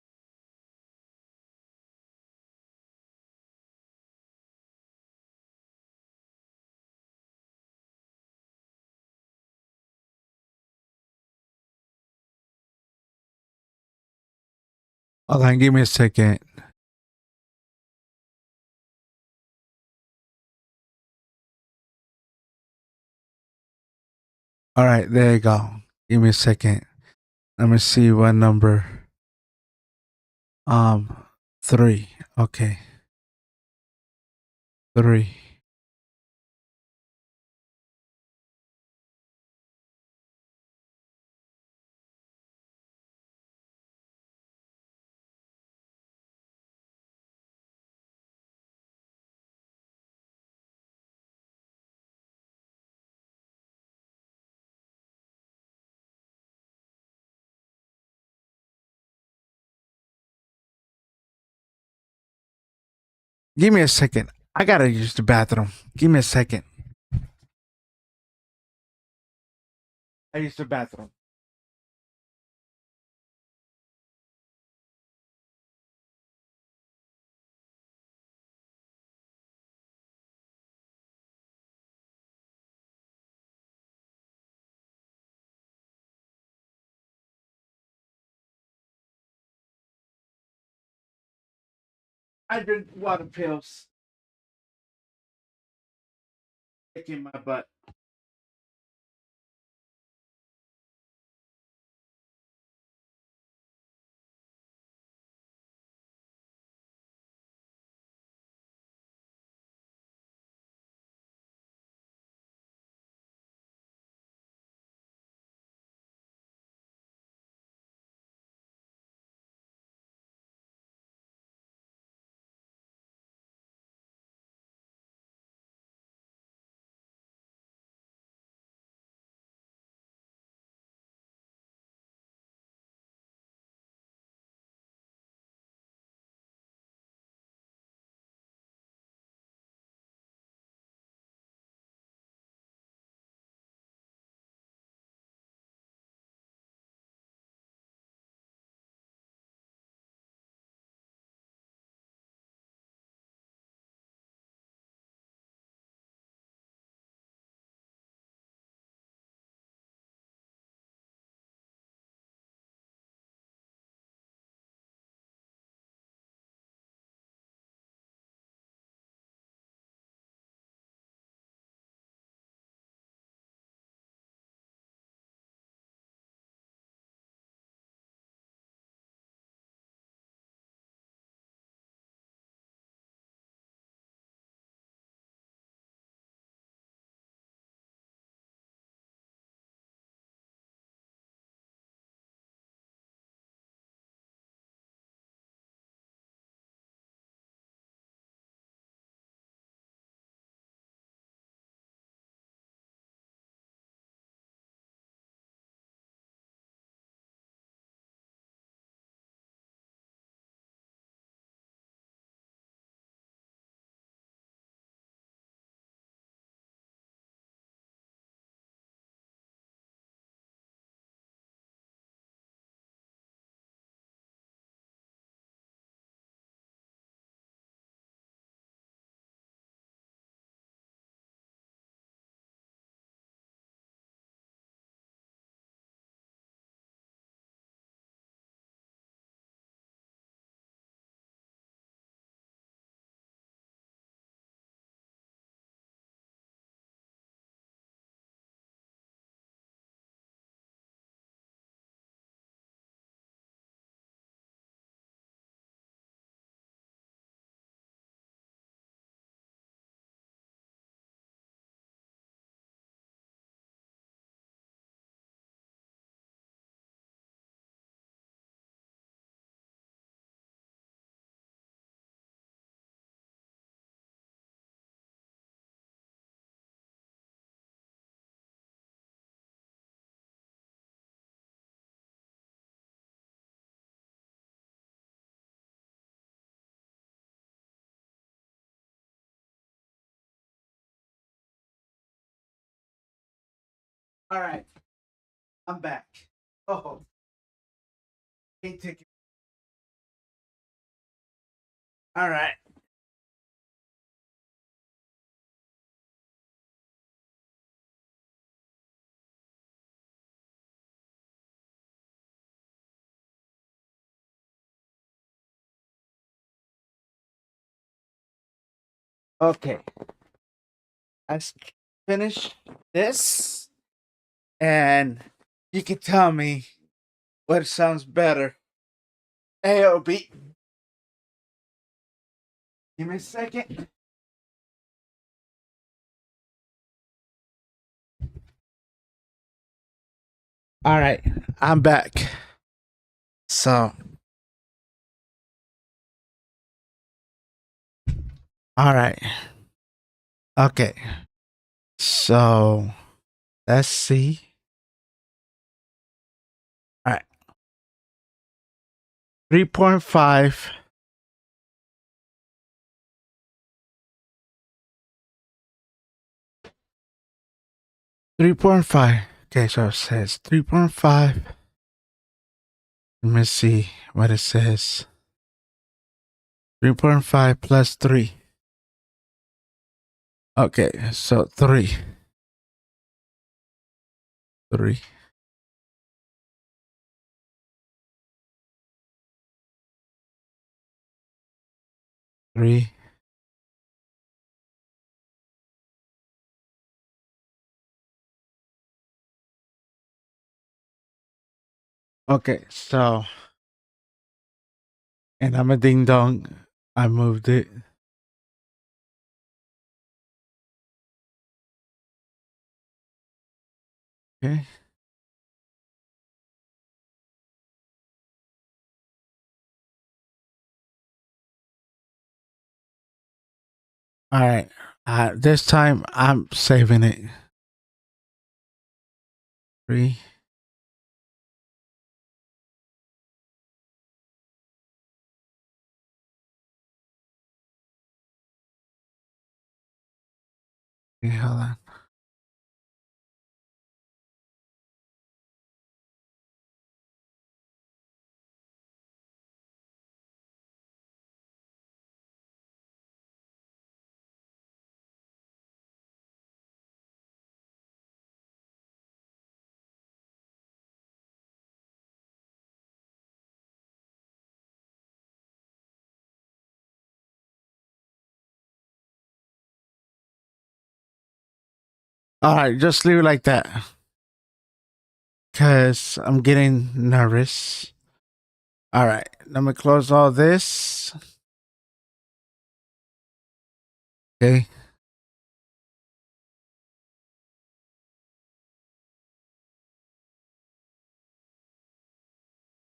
Hold on. Give me a second. All right. There you go. Give me a second. Let me see what number. 3. Okay. 3. Give me a second. I gotta use the bathroom. Give me a second. I use the bathroom. I drink water pills. Kicking my butt. All right, I'm back. Oh, can't take it. All right. Okay. Finish this, and you can tell me what sounds better. AOB. Give me a second. All right, I'm back. So, all right. Okay. So, let's see. All right. 3.5 3.5. Okay, so it says 3.5. Let me see what it says. 3.5 plus 3. Okay, so 3. 3. 3. Okay, so, and I'm a ding dong. I moved it. Okay. All right. This time I'm saving it. 3. Okay, hold on. All right, just leave it like that. Because I'm getting nervous. All right, let me close all this. Okay.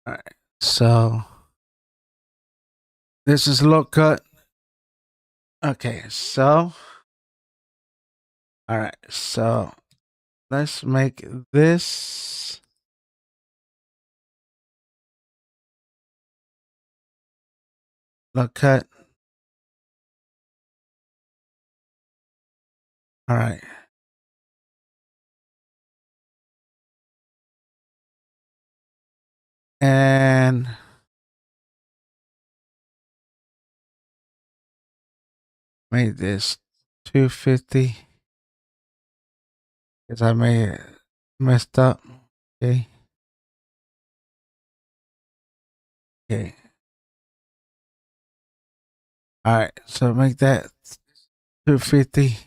All right. So this is low cut. Okay, so all right, so let's make this low cut. All right. And make this 250 because I made it messed up. Okay. Okay. All right. So make that 250.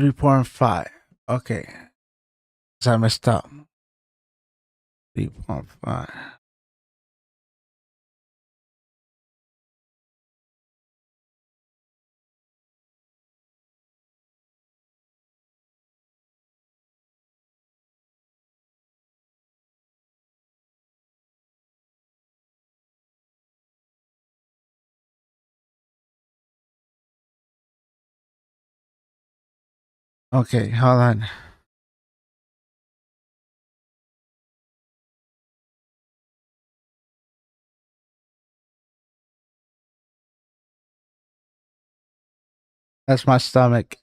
3.5. Okay. So I messed up. 3.5. Okay, hold on. That's my stomach.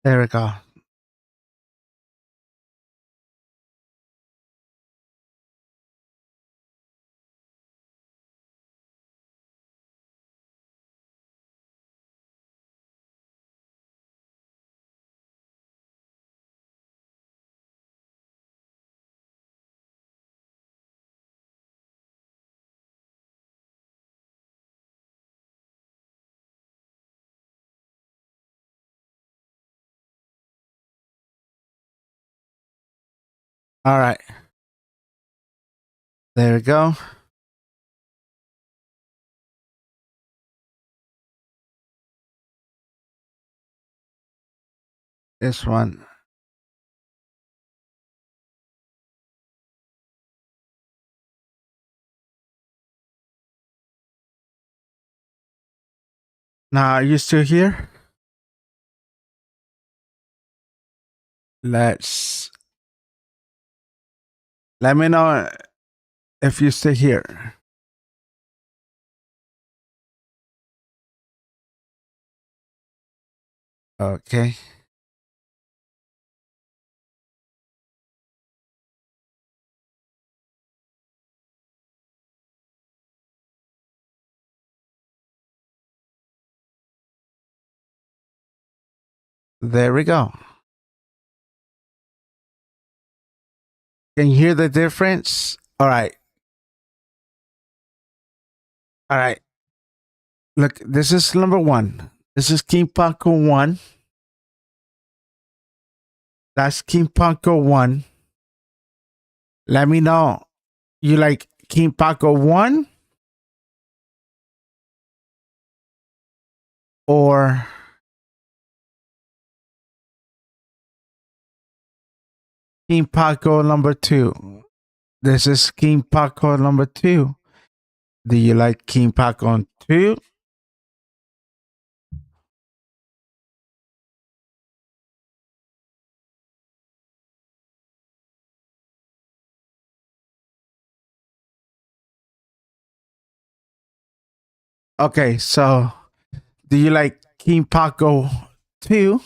There we go. All right. There we go. This one. Now, are you still here? Let me know if you stay here. Okay. There we go. Can you hear the difference? All right. All right. Look, this is number one. This is King Paco 1. That's King Paco 1. Let me know. You like King Paco 1 or King Paco number 2? This is King Paco number 2. Do you like King Paco 2? Okay, so do you like King Paco 2?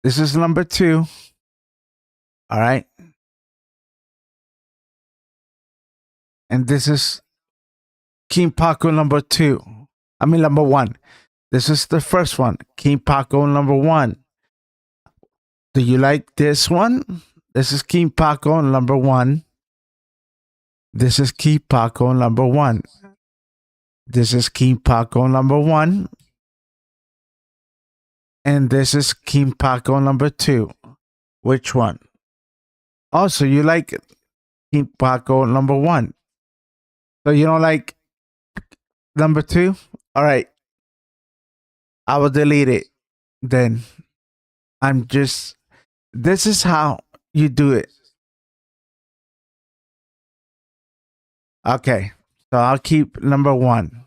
This is number 2. All right. And this is King Paco number 2. I mean, number 1. This is the first one, King Paco number 1. Do you like this one? This is King Paco number 1. This is King Paco number 1. This is King Paco number 1. And this is King Paco number 2. Which one? Also, you like King Paco number 1. So you don't like number 2? All right. I will delete it. Then this is how you do it. Okay. So I'll keep number 1.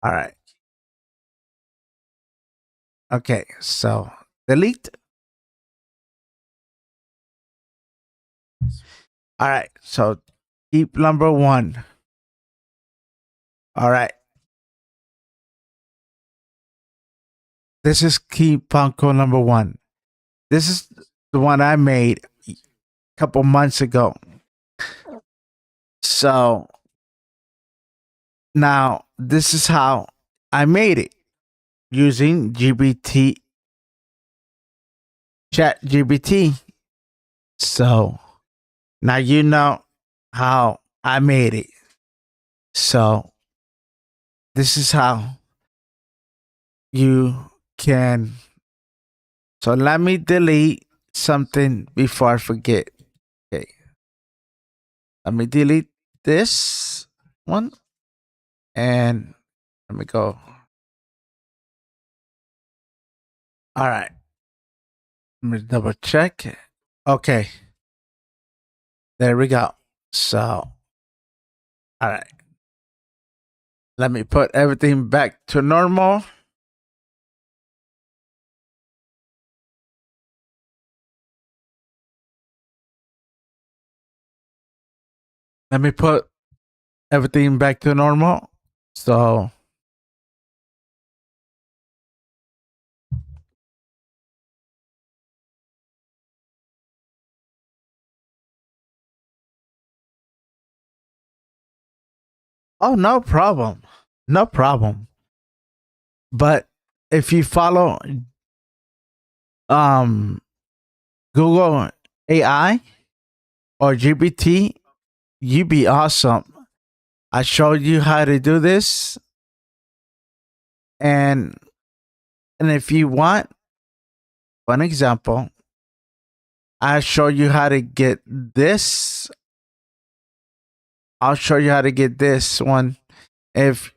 All right. Okay. So delete. All right. So keep number 1. All right. This is King Paco number 1. This is the one I made a couple months ago. So now this is how I made it using ChatGPT. So now you know how I made it. So this is how you can. So let me delete something before I forget. Okay. Let me delete this one. And let me go. All right. Let me double check. Okay. There we go. So, all right. Let me put everything back to normal. Let me put everything back to normal. So, oh, no problem. No problem. But if you follow Google AI or GPT, you be awesome. I showed you how to do this. And if you want, for an example, I'll show you how to get this. I'll show you how to get this one. If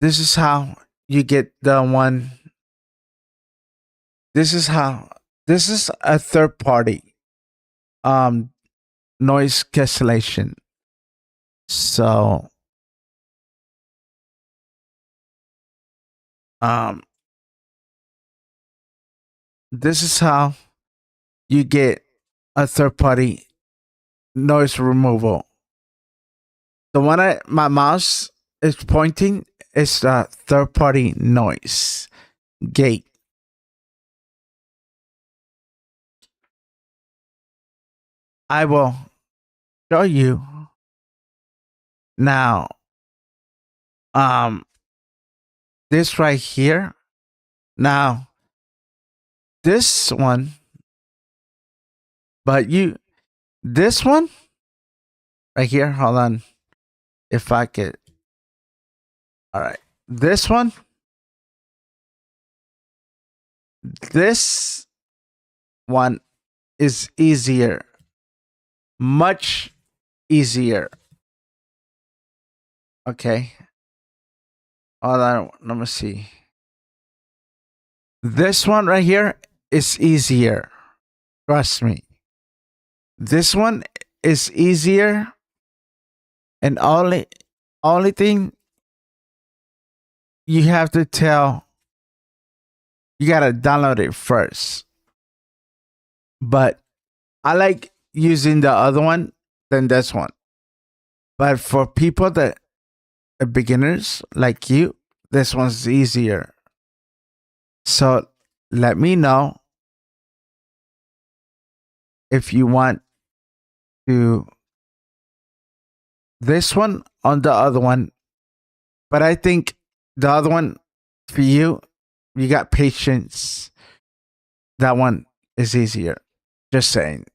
this is how you get the one. This is how. This is a third party um noise cancellation. So um this is how you get a third party noise removal. The one my mouse is pointing is a third party noise gate. I will show you now. Um, this right here. Now, this one, but this one right here. Hold on, if I could. All right, this one. This one is easier, much easier. Okay. Hold on, let me see. This one right here is easier. Trust me. This one is easier, and only thing you have to tell, you gotta download it first. But I like using the other one than this one. But for people that are beginners like you, this one's easier. So let me know if you want to this one on the other one. But I think the other one for you, you got patience. That one is easier. Just saying.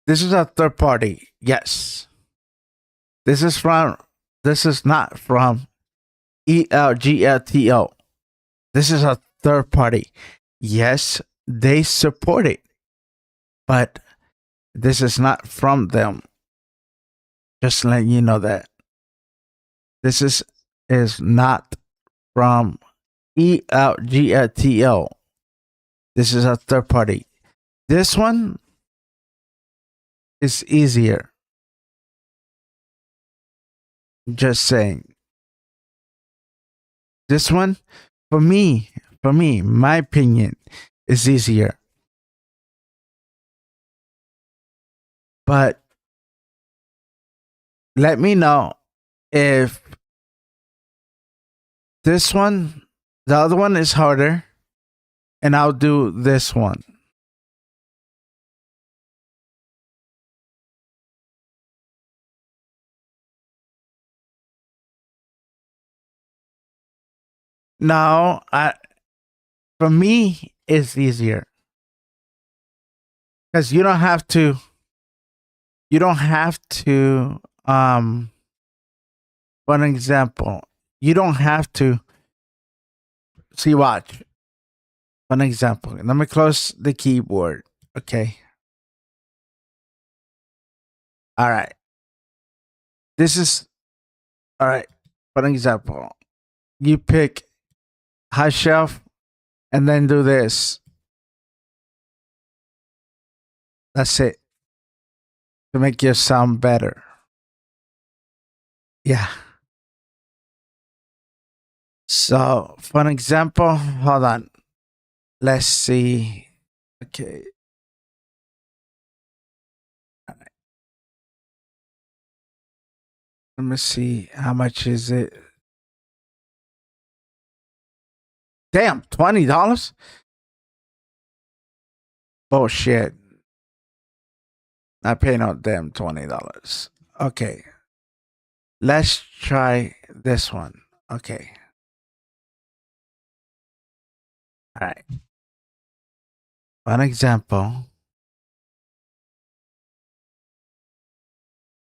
This is a third party. Yes. This is from this is not from ELGLTO. This is a third party. Yes, they support it. But this is not from them. Just letting you know that. This is not from ELGLTO. This is a third party. This one is easier. Just saying. This one, for me, my opinion, is easier. But let me know if this one, the other one is harder, and I'll do this one. No, for me, it's easier because you don't have to, for an example, you don't have to see, watch. For an example, let me close the keyboard. Okay. All right. This is, all right. For an example, you pick high shelf and then do this. That's it. To make your sound better. Yeah. So, for an example, hold on. Let's see. Okay. Let me see. How much is it? Damn, $20? Bullshit. Not paying no damn $20. Okay. Let's try this one. Okay. All right. One example.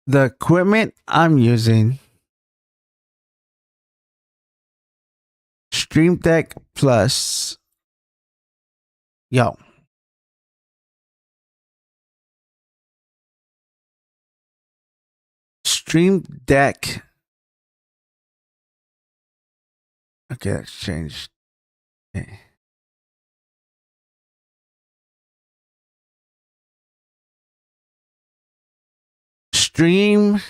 The equipment I'm using, Stream Deck Plus. Yo. Stream Deck. Okay, let's change. Okay. Stream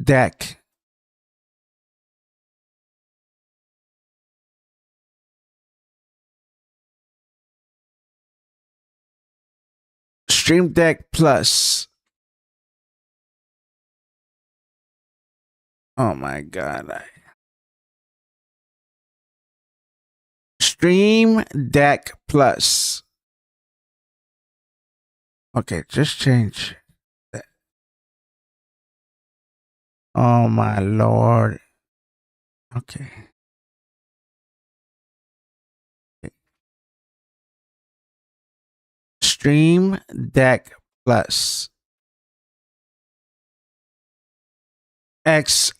Deck. Stream Deck Plus. Oh my god. Stream Deck Plus. Okay, just change that. Oh my lord. Okay. Stream Deck Plus. XLR.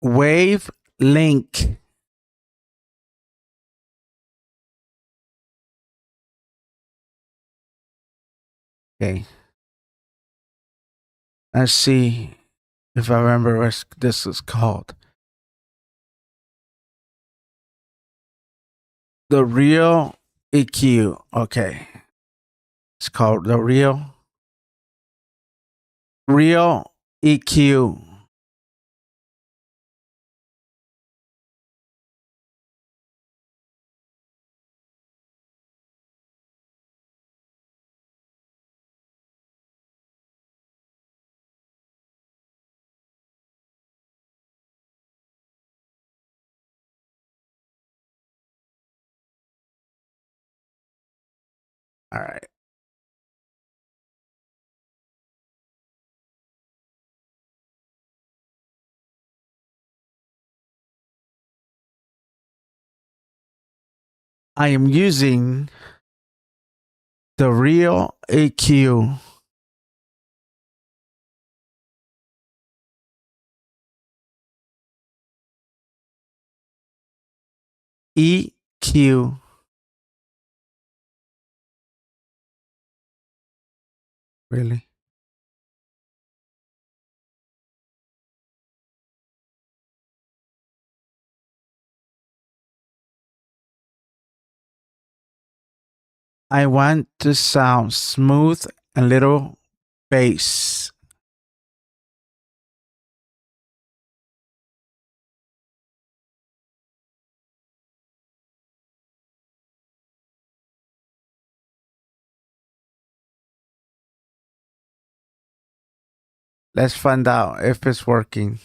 Wave Link. Okay. Let's see if I remember what this is called. The Real EQ. Okay. It's called the Real EQ. All right. I am using the Real EQ. EQ. Really? I want to sound smooth and little bass. Let's find out if it's working.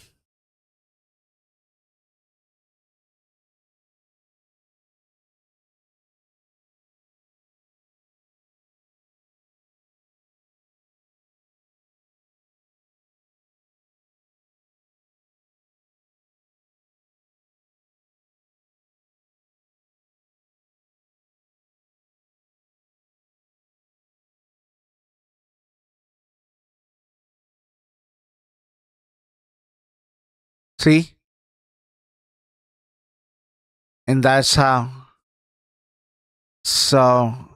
See? And that's how. So, all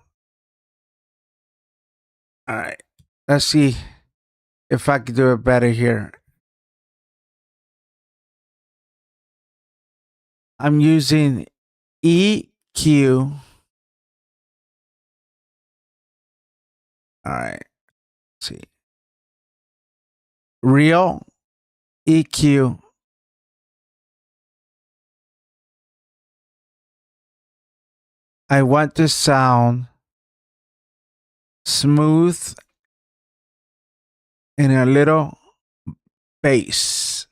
right. Let's see if I can do it better here. I'm using EQ. All right. Let's see. Real EQ. I want to sound smooth and a little bass.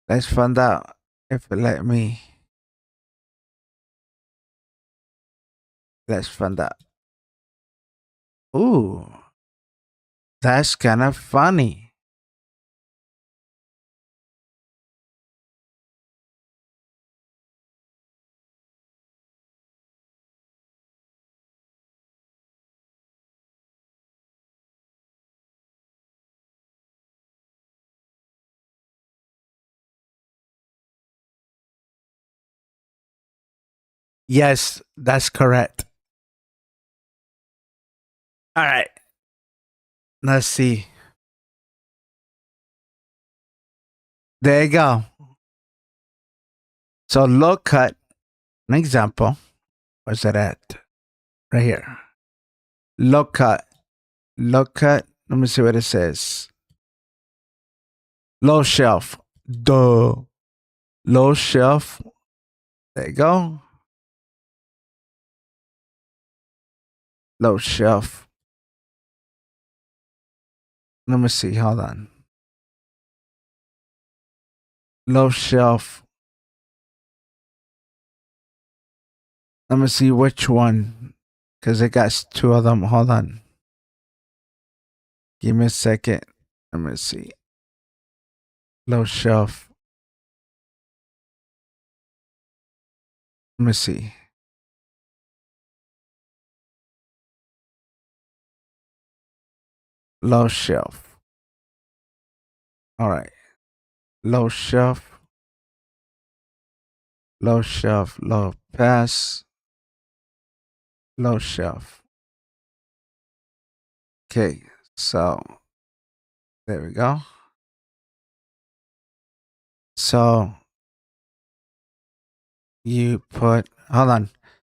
Let's find out if it let me. Let's find out. Ooh, that's kind of funny. Yes, that's correct. All right. Let's see. There you go. So low cut, an example. Where's that at? Right here. Low cut. Low cut. Let me see what it says. Low shelf. Duh. Low shelf. There you go. Low shelf. Let me see. Hold on. Low shelf. Let me see which one. Because it got two of them. Hold on. Give me a second. Let me see. Low shelf. Let me see. Low shelf. All right. Low shelf. Low shelf. Low pass. Low shelf. Okay. So there we go. So you put, hold on.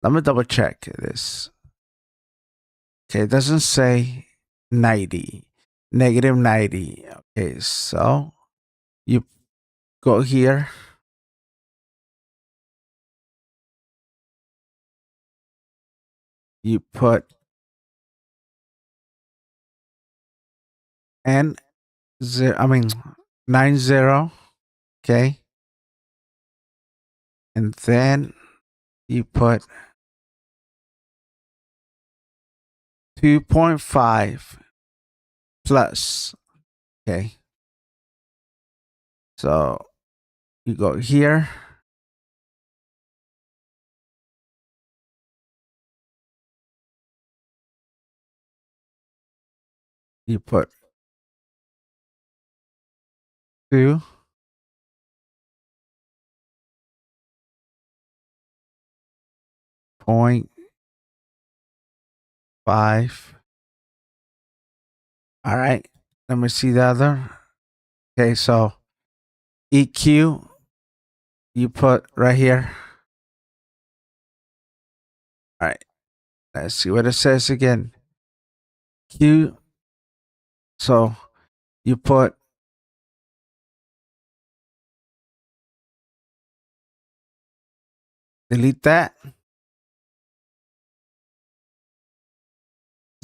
Let me double check this. Okay. It doesn't say 90, negative 90. Okay. So you go here. You put N zero, I mean 90. Okay. And then you put 2.5 plus. Okay. So you go here. You put 2. Point 5. All right. Let me see the other. Okay. So EQ, you put right here. All right. Let's see what it says again. Q. So you put delete that.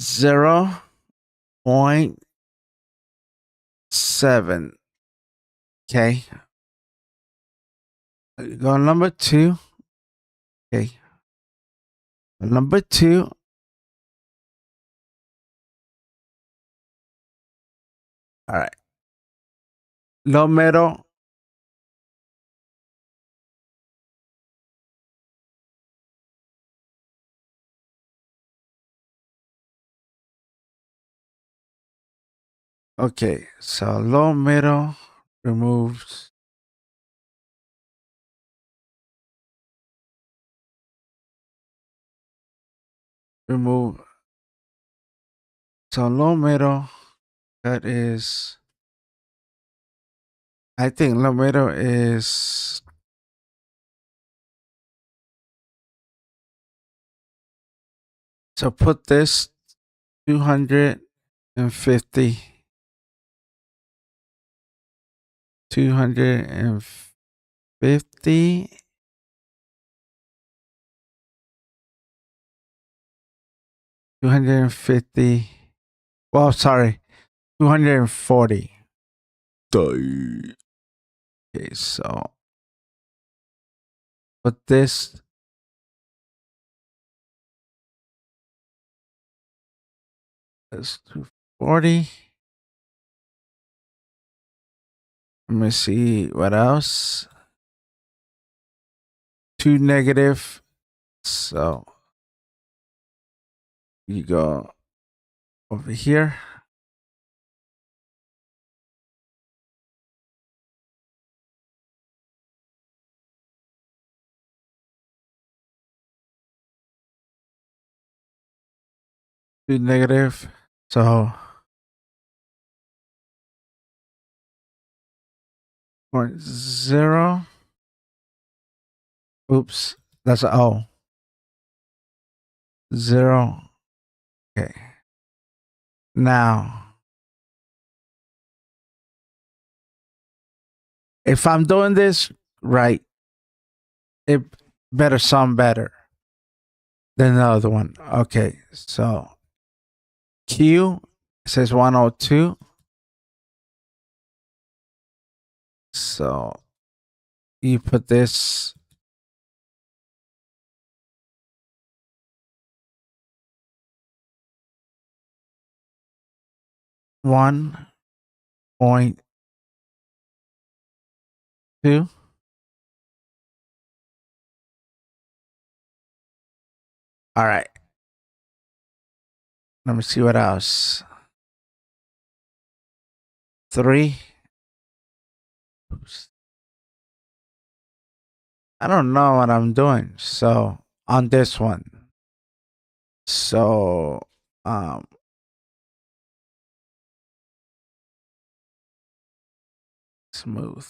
0.7. Okay. Go on number 2. Okay. Number 2. All right. Low middle. Okay. So low middle removes. Remove. So low middle, that is, I think low middle is, so put this 250. 250. 250. Well, sorry. 240. Okay, so put this. That's 240. Let me see what else. 2 negative. So you go over here. 2 negative. So 0.0. Oops, that's a O. 0. Okay. Now, if I'm doing this right, it better sound better than the other one. Okay, so Q says 102. So you put this .2. All right. Let me see what else. 3. Oops. I don't know what I'm doing. So on this one. So smooth.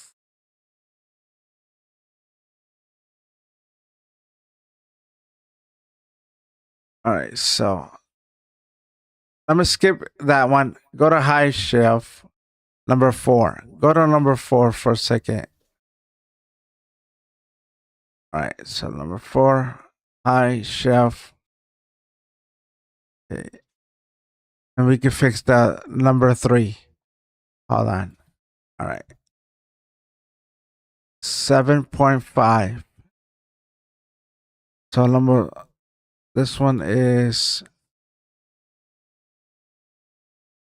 All right, so let me skip that one. Go to high shelf number 4. Go to number 4 for a second. All right, so number 4, high shelf. Okay. And we can fix the number 3. Hold on. All right. 7.5. So this one is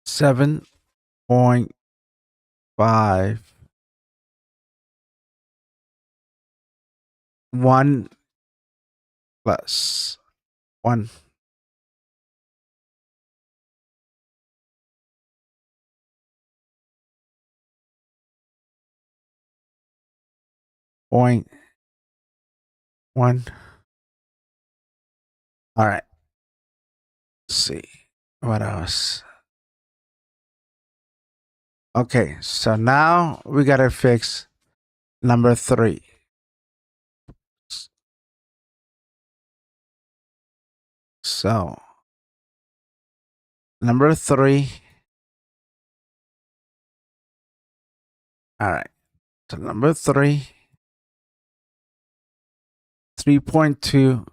7.5 1 plus 1. Point 1. All right. Let's see what else. Okay, so now we gotta fix number 3. So number 3. All right. So number 3. 3.2.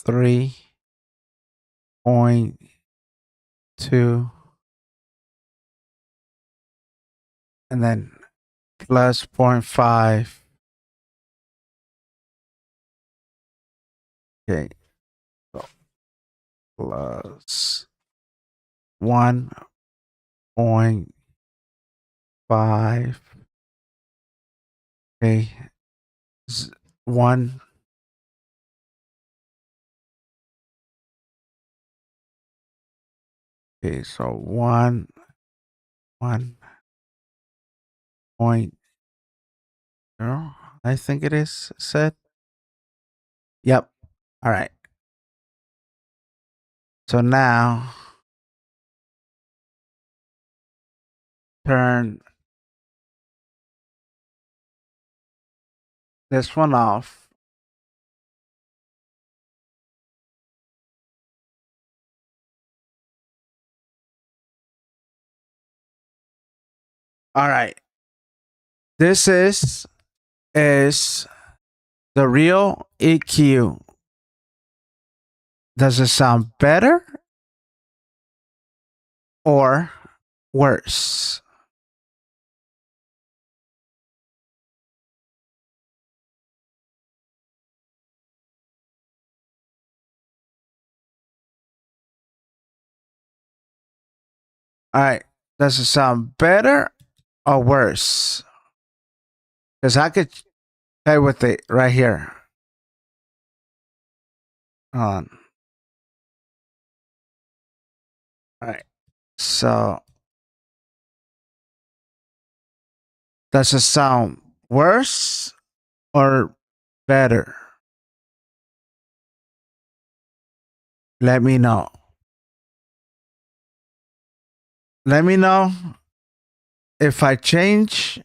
3.2. And then plus 0.5. Okay. So plus 1.5. Okay. 1. Okay. So 1.0. I think it is set. Yep. All right. So now turn this one off. All right. This is the real EQ. Does it sound better or worse? All right. Does it sound better or worse? Because I could play with it right here. On. All right. So does it sound worse or better? Let me know. Let me know if I change.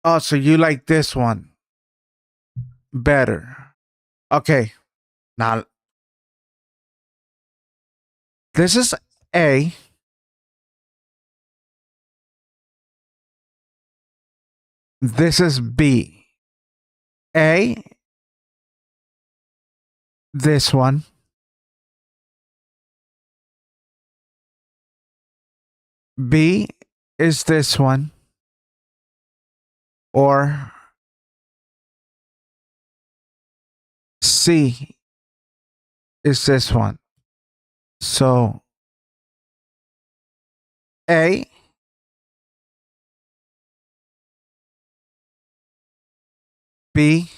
Oh, so you like this one better. Okay. Now, this is A. This is B. A, this one. B is this one. Or C is this one. So A, B,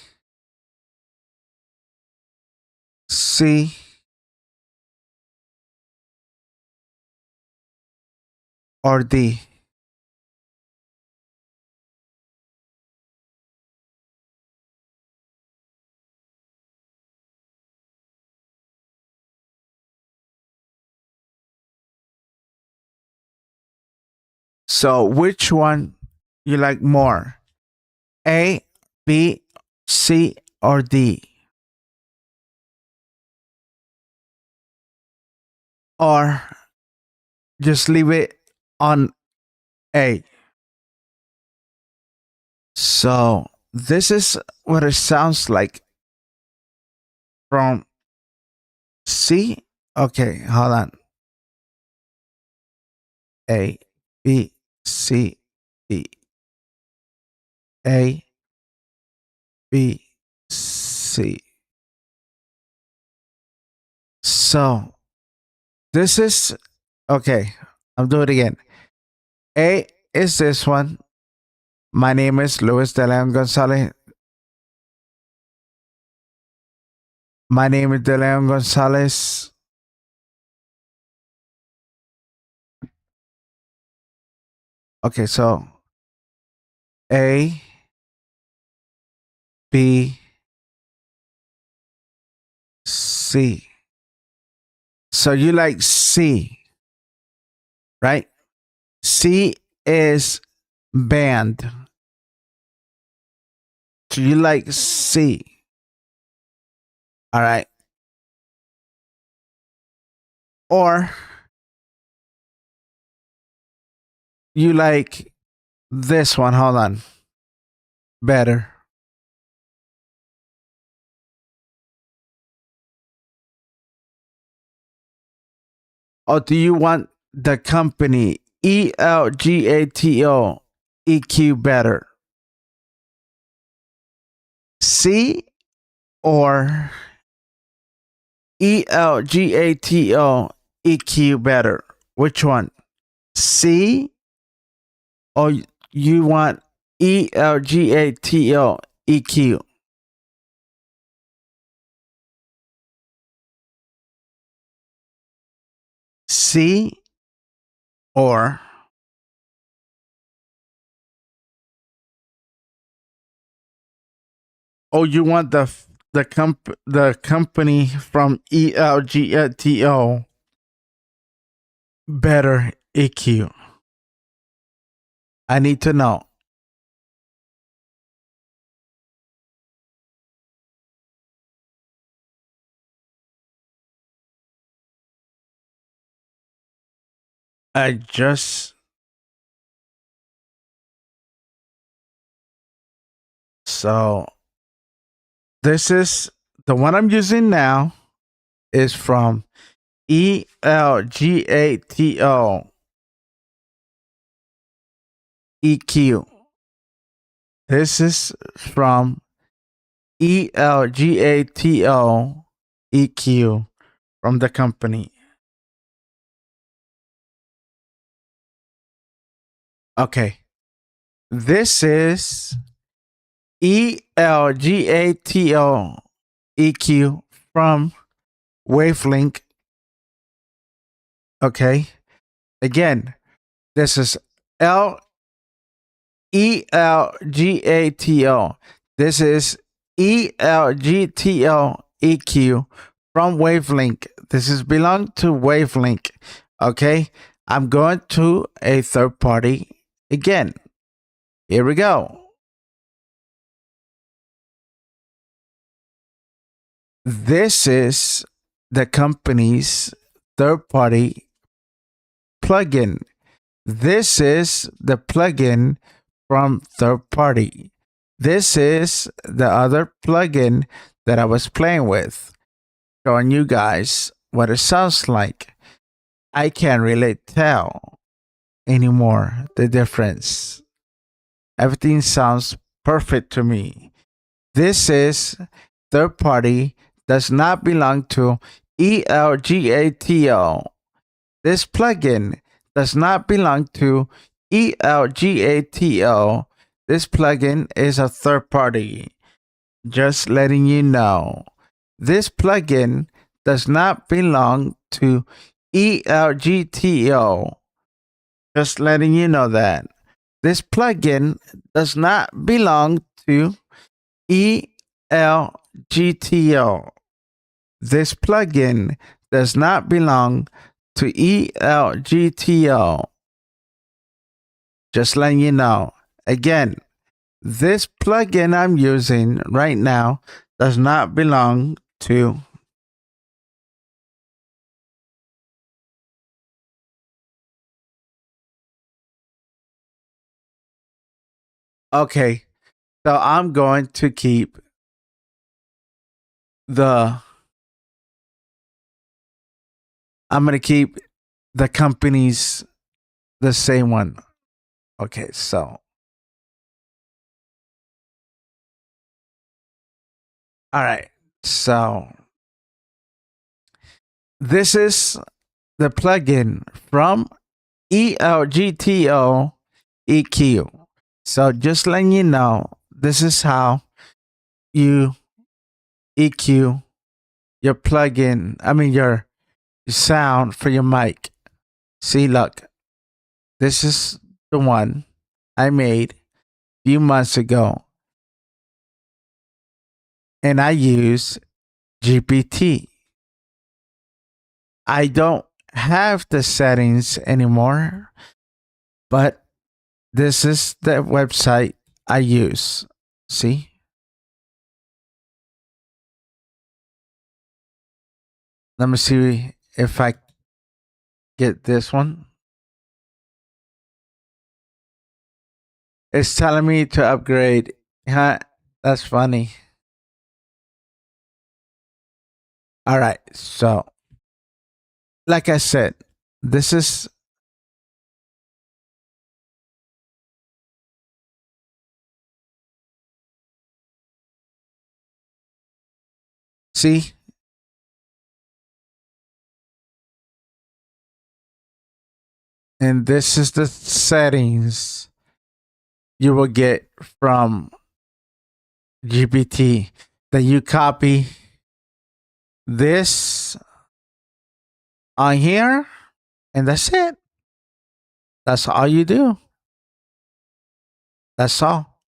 C, or D. So which one you like more? A, B, C, or D? Or just leave it on A. So this is what it sounds like from C. Okay, hold on. A, B, C, D. A, B, C. So this is okay. I'm doing it again. A is this one. My name is Luis De Leon Gonzalez. My name is De Leon Gonzalez. Okay, so A, B, C. So you like C, right? C is band. So you like C. All right. Or you like this one. Hold on. Better. Or do you want the company ELGATO EQ better? C or ELGATO EQ better? Which one? C or you want ELGATO EQ? C or you want the company from ELGATO better EQ? I need to know. I just so this is the one I'm using now is from ELGATO EQ. This is from ELGATO EQ from the company. Okay. This is ELGATO EQ from Wavelength. Okay. Again, this is Elgato. This is Elgato EQ from Wavelink. This is belong to Wavelink. Okay. I'm going to a third party again. Here we go. This is the company's third party plugin. This is the plugin from third party. This is the other plugin that I was playing with, showing you guys what it sounds like. I can't really tell anymore the difference. Everything sounds perfect to me. This is third party, does not belong to Elgato. This plugin does not belong to Elgato. This plugin is a third party. Just letting you know. This plugin does not belong to Elgato. Just letting you know that. This plugin does not belong to Elgato. This plugin does not belong to Elgato. Just letting you know. Again, this plugin I'm using right now does not belong to Okay, so I'm going to keep the company's the same one. Okay, so all right. So this is the plugin from Elgato EQ. So just letting you know, this is how you EQ your plugin, your sound for your mic. See, look, this is the one I made a few months ago. And I use GPT. I don't have the settings anymore, but this is the website I use. See? Let me see if I get this one. It's telling me to upgrade. Huh? That's funny. All right. So, like I said, this is see? And this is the settings you will get from GPT. That you copy this on here, and that's it. That's all you do. That's all.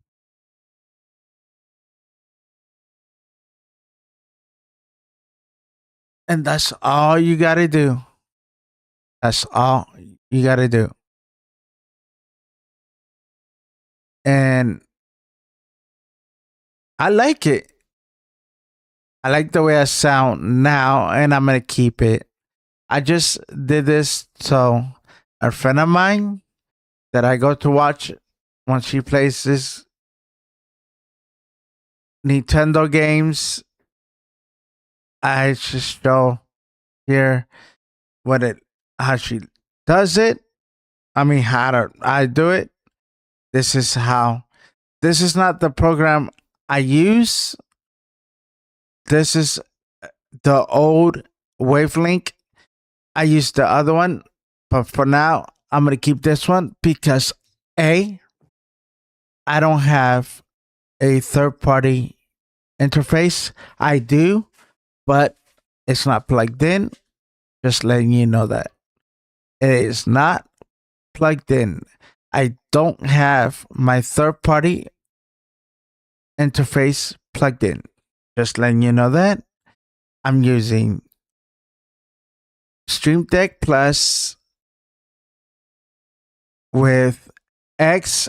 And that's all you got to do. That's all you got to do. And I like it. I like the way I sound now, and I'm going to keep it. I just did this so a friend of mine that I go to watch when she plays this Nintendo games, I just show here how she does it. How do I do it? This is how. This is not the program I use. This is the old Wavelink. I use the other one, but for now, I'm gonna keep this one because I don't have a third party interface. I do, but it's not plugged in. Just letting you know that. It is not plugged in. I don't have my third party interface plugged in. Just letting you know that I'm using Stream Deck Plus with XLR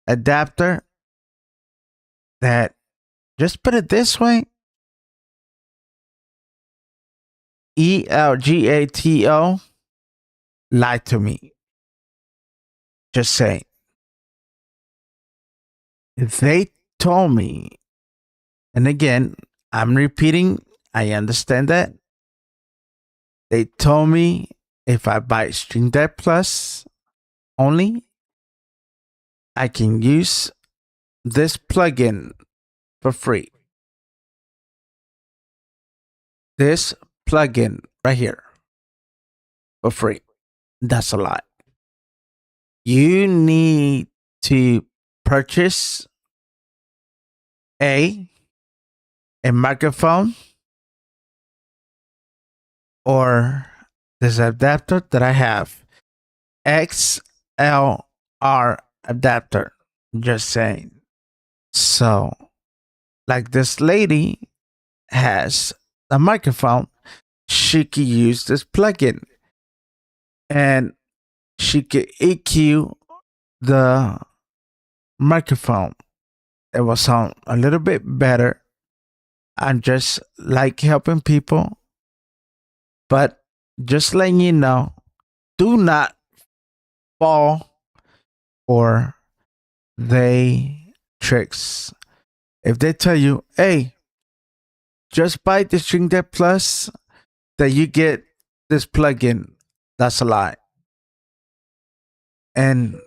adapter that, just put it this way, Elgato lied to me. Just saying. They told me, and again, I'm repeating, I understand that. They told me if I buy Stream Deck Plus only, I can use this plugin for free. This plugin right here for free. That's a lie. You need to purchase a microphone or this adapter that I have, XLR adapter. Just saying. So, like this lady has a microphone, she could use this plugin and she could EQ the microphone. It will sound a little bit better. I'm just like helping people, but just letting you know, do not fall for they tricks. If they tell you, hey, just buy the Stream Deck Plus that you get this plugin, that's a lie. And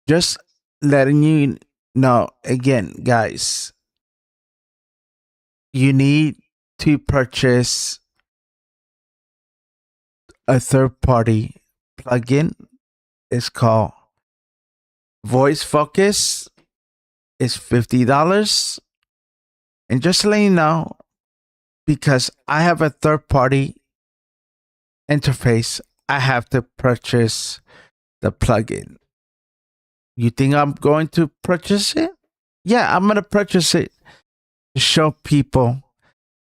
just letting you know again, guys, you need to purchase a third party plugin. It's called Voice Focus. It's $50. And just to let you know, because I have a third party interface, I have to purchase the plugin. You think I'm going to purchase it? Yeah, I'm going to purchase it to show people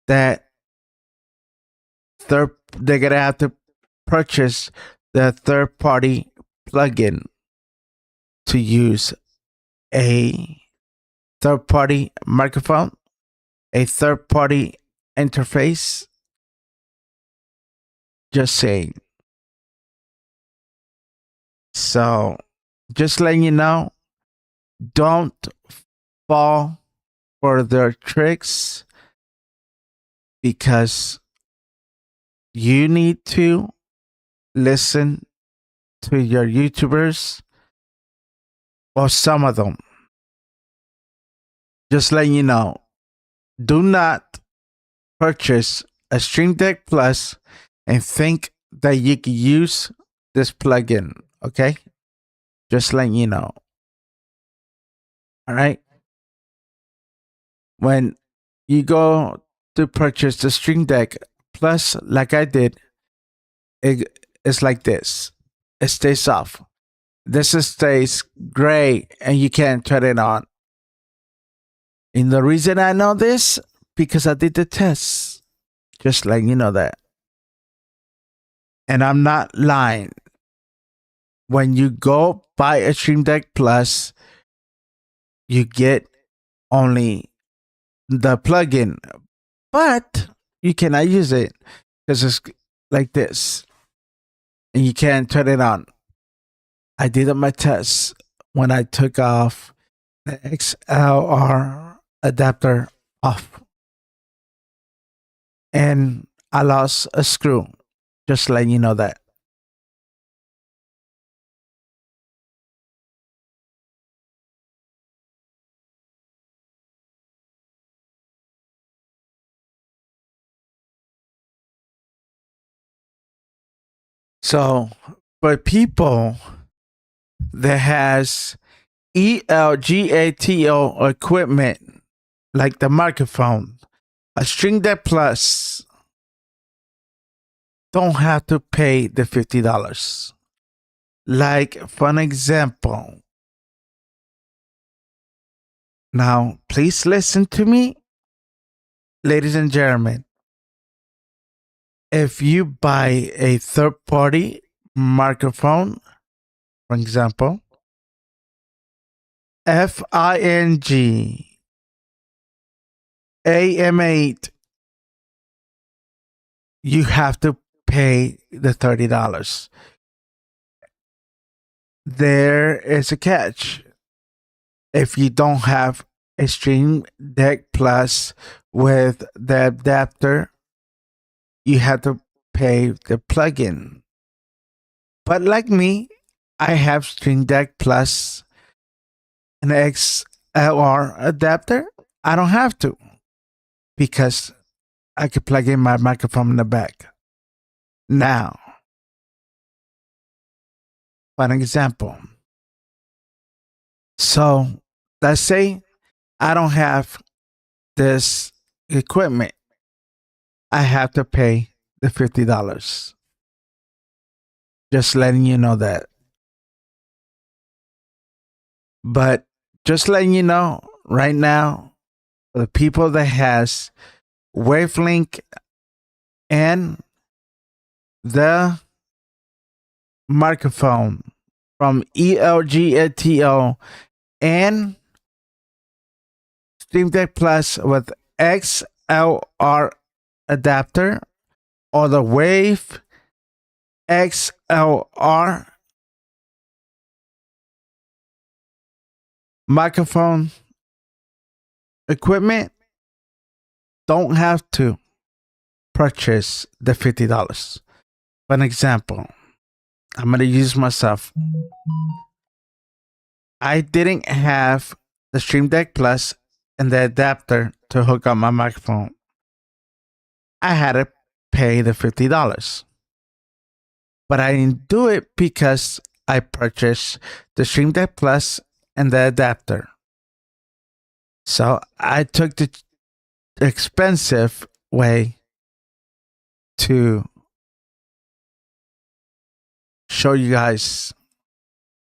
that they're going to have to purchase the third party plugin to use a third party microphone, a third party interface. Just saying. So, just letting you know, don't fall for their tricks, because you need to listen to your YouTubers, or some of them. Just letting you know, do not purchase a Stream Deck Plus and think that you can use this plugin, okay? Just letting you know. All right? When you go to purchase the Stream Deck Plus, like I did, it's like this. It stays off. This stays gray and you can't turn it on. And the reason I know this, because I did the tests. Just letting you know that. And I'm not lying. When you go buy a Stream Deck Plus, you get only the plugin, but you cannot use it because it's like this and you can't turn it on. I did my tests when I took off the XLR adapter off, and I lost a screw. Just letting you know that. So for people that has ELGATO equipment, like the microphone, a Stream Deck Plus, don't have to pay the $50. Like, for an example, now please listen to me, ladies and gentlemen. If you buy a third party microphone, for example, FING AM8, you have to pay the $30. There is a catch. If you don't have a Stream Deck Plus with the adapter, you have to pay the plugin. But like me, I have Stream Deck Plus and XLR adapter. I don't have to because I could plug in my microphone in the back. Now, for an example, so let's say I don't have this equipment. I have to pay the $50. Just letting you know that. But just letting you know right now, for the people that has Wavelink and the microphone from ELGATO and Stream Deck Plus with XLR adapter or the Wave XLR microphone equipment, don't have to purchase the $50. For an example, I'm going to use myself. I didn't have the Stream Deck Plus and the adapter to hook up my microphone. I had to pay the $50. But I didn't do it because I purchased the Stream Deck Plus and the adapter. So I took the expensive way to show you guys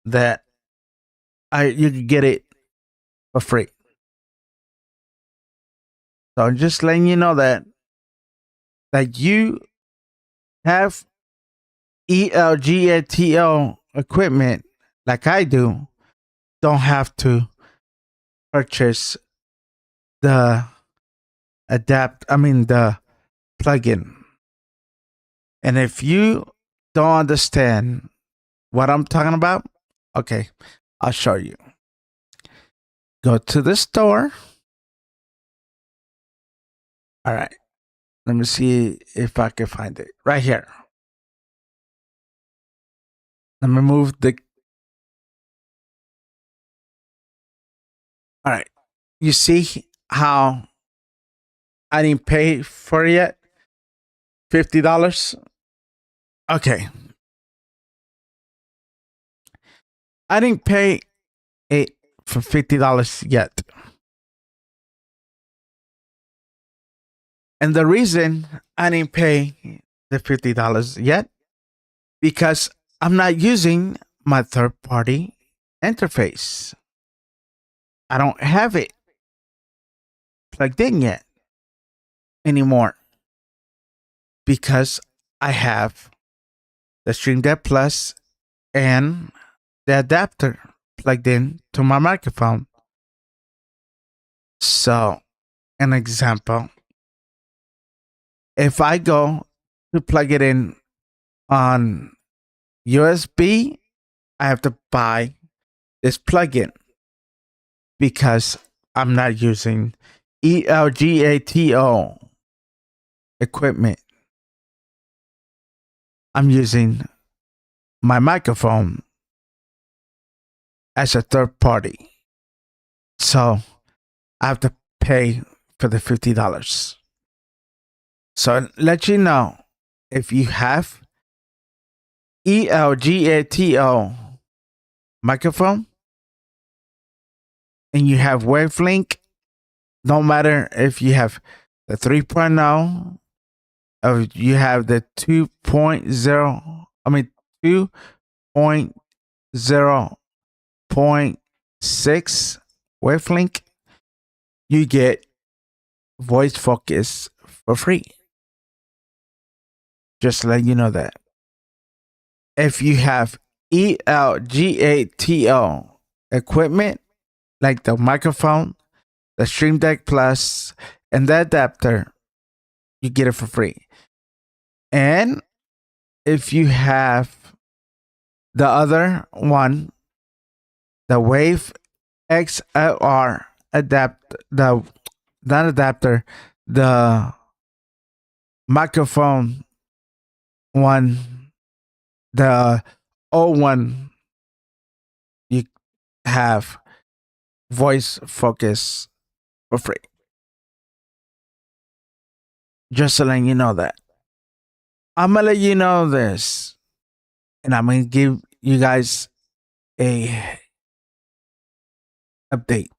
that you can get it for free. So I'm just letting you know that you have ELGATO equipment like I do, don't have to purchase the the plugin. And if you don't understand what I'm talking about, okay, I'll show you. Go to the store. All right. Let me see if I can find it. Right here. Let me move the... All right. You see how I didn't pay for it yet? $50? Okay. I didn't pay it for $50 yet. And the reason I didn't pay the $50 yet, because I'm not using my third party interface. I don't have it plugged in yet anymore because I have the Stream Deck Plus and the adapter plugged in to my microphone. So, an example, if I go to plug it in on USB, I have to buy this plugin because I'm not using ELGATO equipment. I'm using my microphone as a third party. So I have to pay for the $50. So let you know, if you have ELGATO microphone and you have Wavelink, no matter if you have the 3.0 You have the 2.0, I mean 2.0.6 wavelength. You get voice focus for free. Just let you know that. If you have ELGATO equipment like the microphone, the Stream Deck Plus, and the adapter, you get it for free. And if you have the other one, the Wave XLR the not adapter, the microphone one, the O1, you have voice focus for free. Just to let you know that. I'm gonna let you know this, and I'm gonna give you guys a update.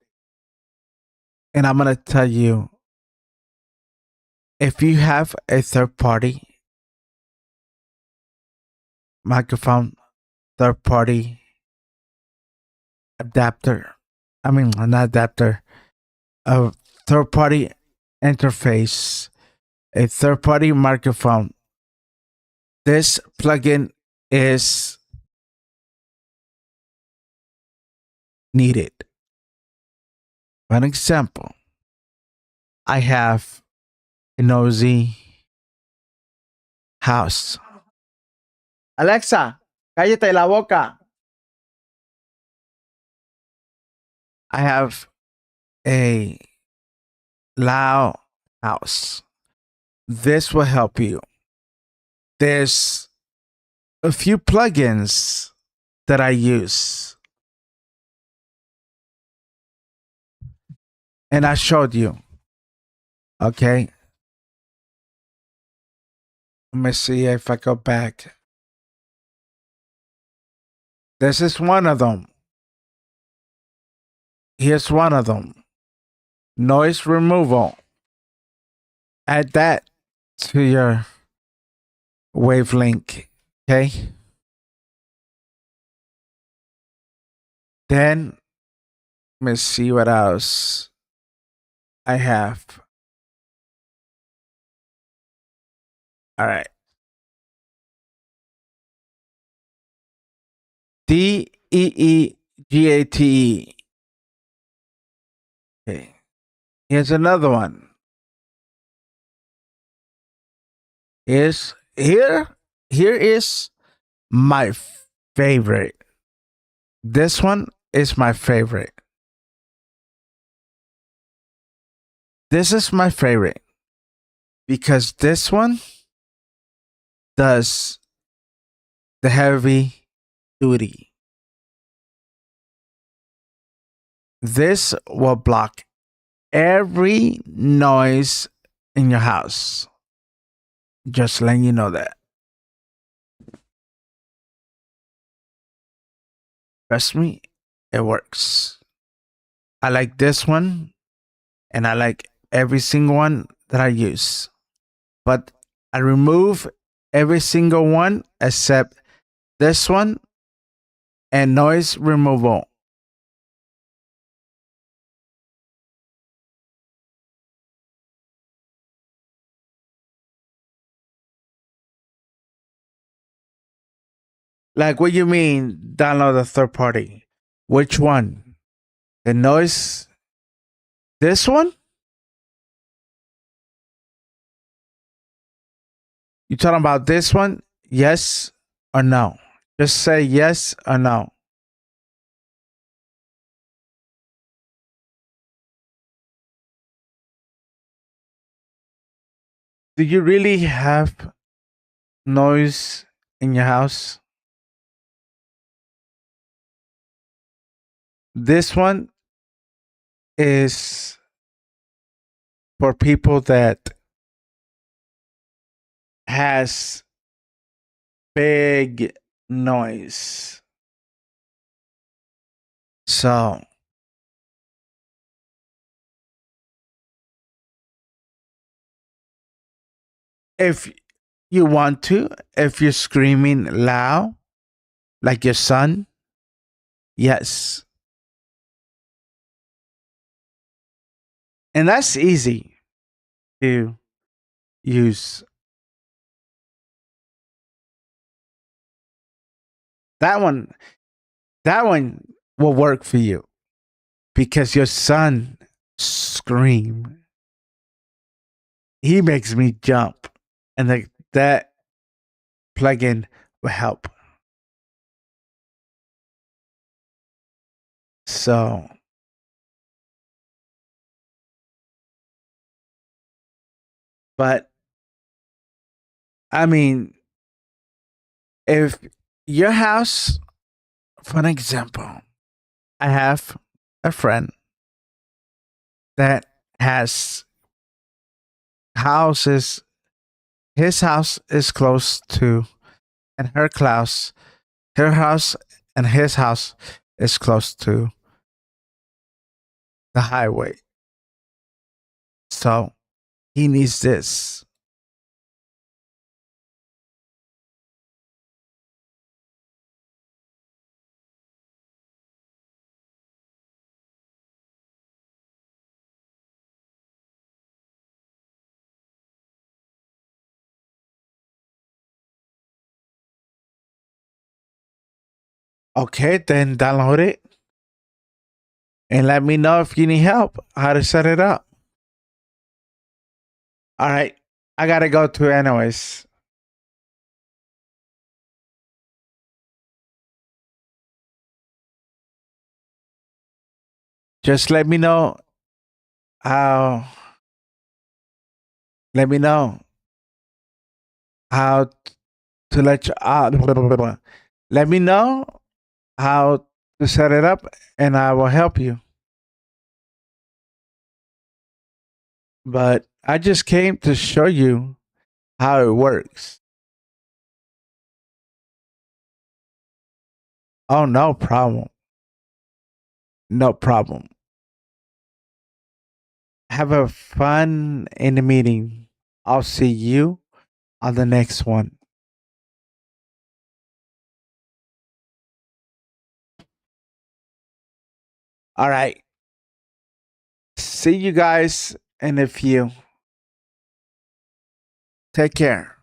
And I'm gonna tell you, if you have a third party microphone, third party adapter, I mean not adapter, a third party interface, a third party microphone, this plugin is needed. For an example, I have a Nosy house. Alexa, cállate la boca. I have a loud house. This will help you. There's a few plugins that I use, and I showed you. Okay. Let me see if I go back. This is one of them. Here's one of them. Noise removal. Add that to your wavelength. Okay. Then let me see what else I have. All right. DEEGATE. Okay. Here's another one. Here is my favorite. This one is my favorite. This is my favorite because this one does the heavy duty. This will block every noise in your house. Just letting you know that. Trust me, it works. I like this one, and I like every single one that I use. But I remove every single one except this one and noise removal. Like, what you mean, download a third party? Which one? The noise? This one? You talking about this one? Yes or no? Just say yes or no. Do you really have noise in your house? This one is for people that has big noise. So If you want to, if you're screaming loud, like your son, yes. And that's easy to use. That one, that one will work for you because your son scream. He makes me jump, and that plugin will help. So, but I mean, if your house, for an example, I have a friend that has houses. His house is close to, and her house and his house is close to the highway. So he needs this. Okay, then download it and let me know if you need help how to set it up. All right, I gotta go to anyways. Just how. Let me know how to let you. Let me know how to set it up, and I will help you. But I just came to show you how it works. Oh, no problem. No problem. Have a fun in the meeting. I'll see you on the next one. All right. See you guys in a few. Take care.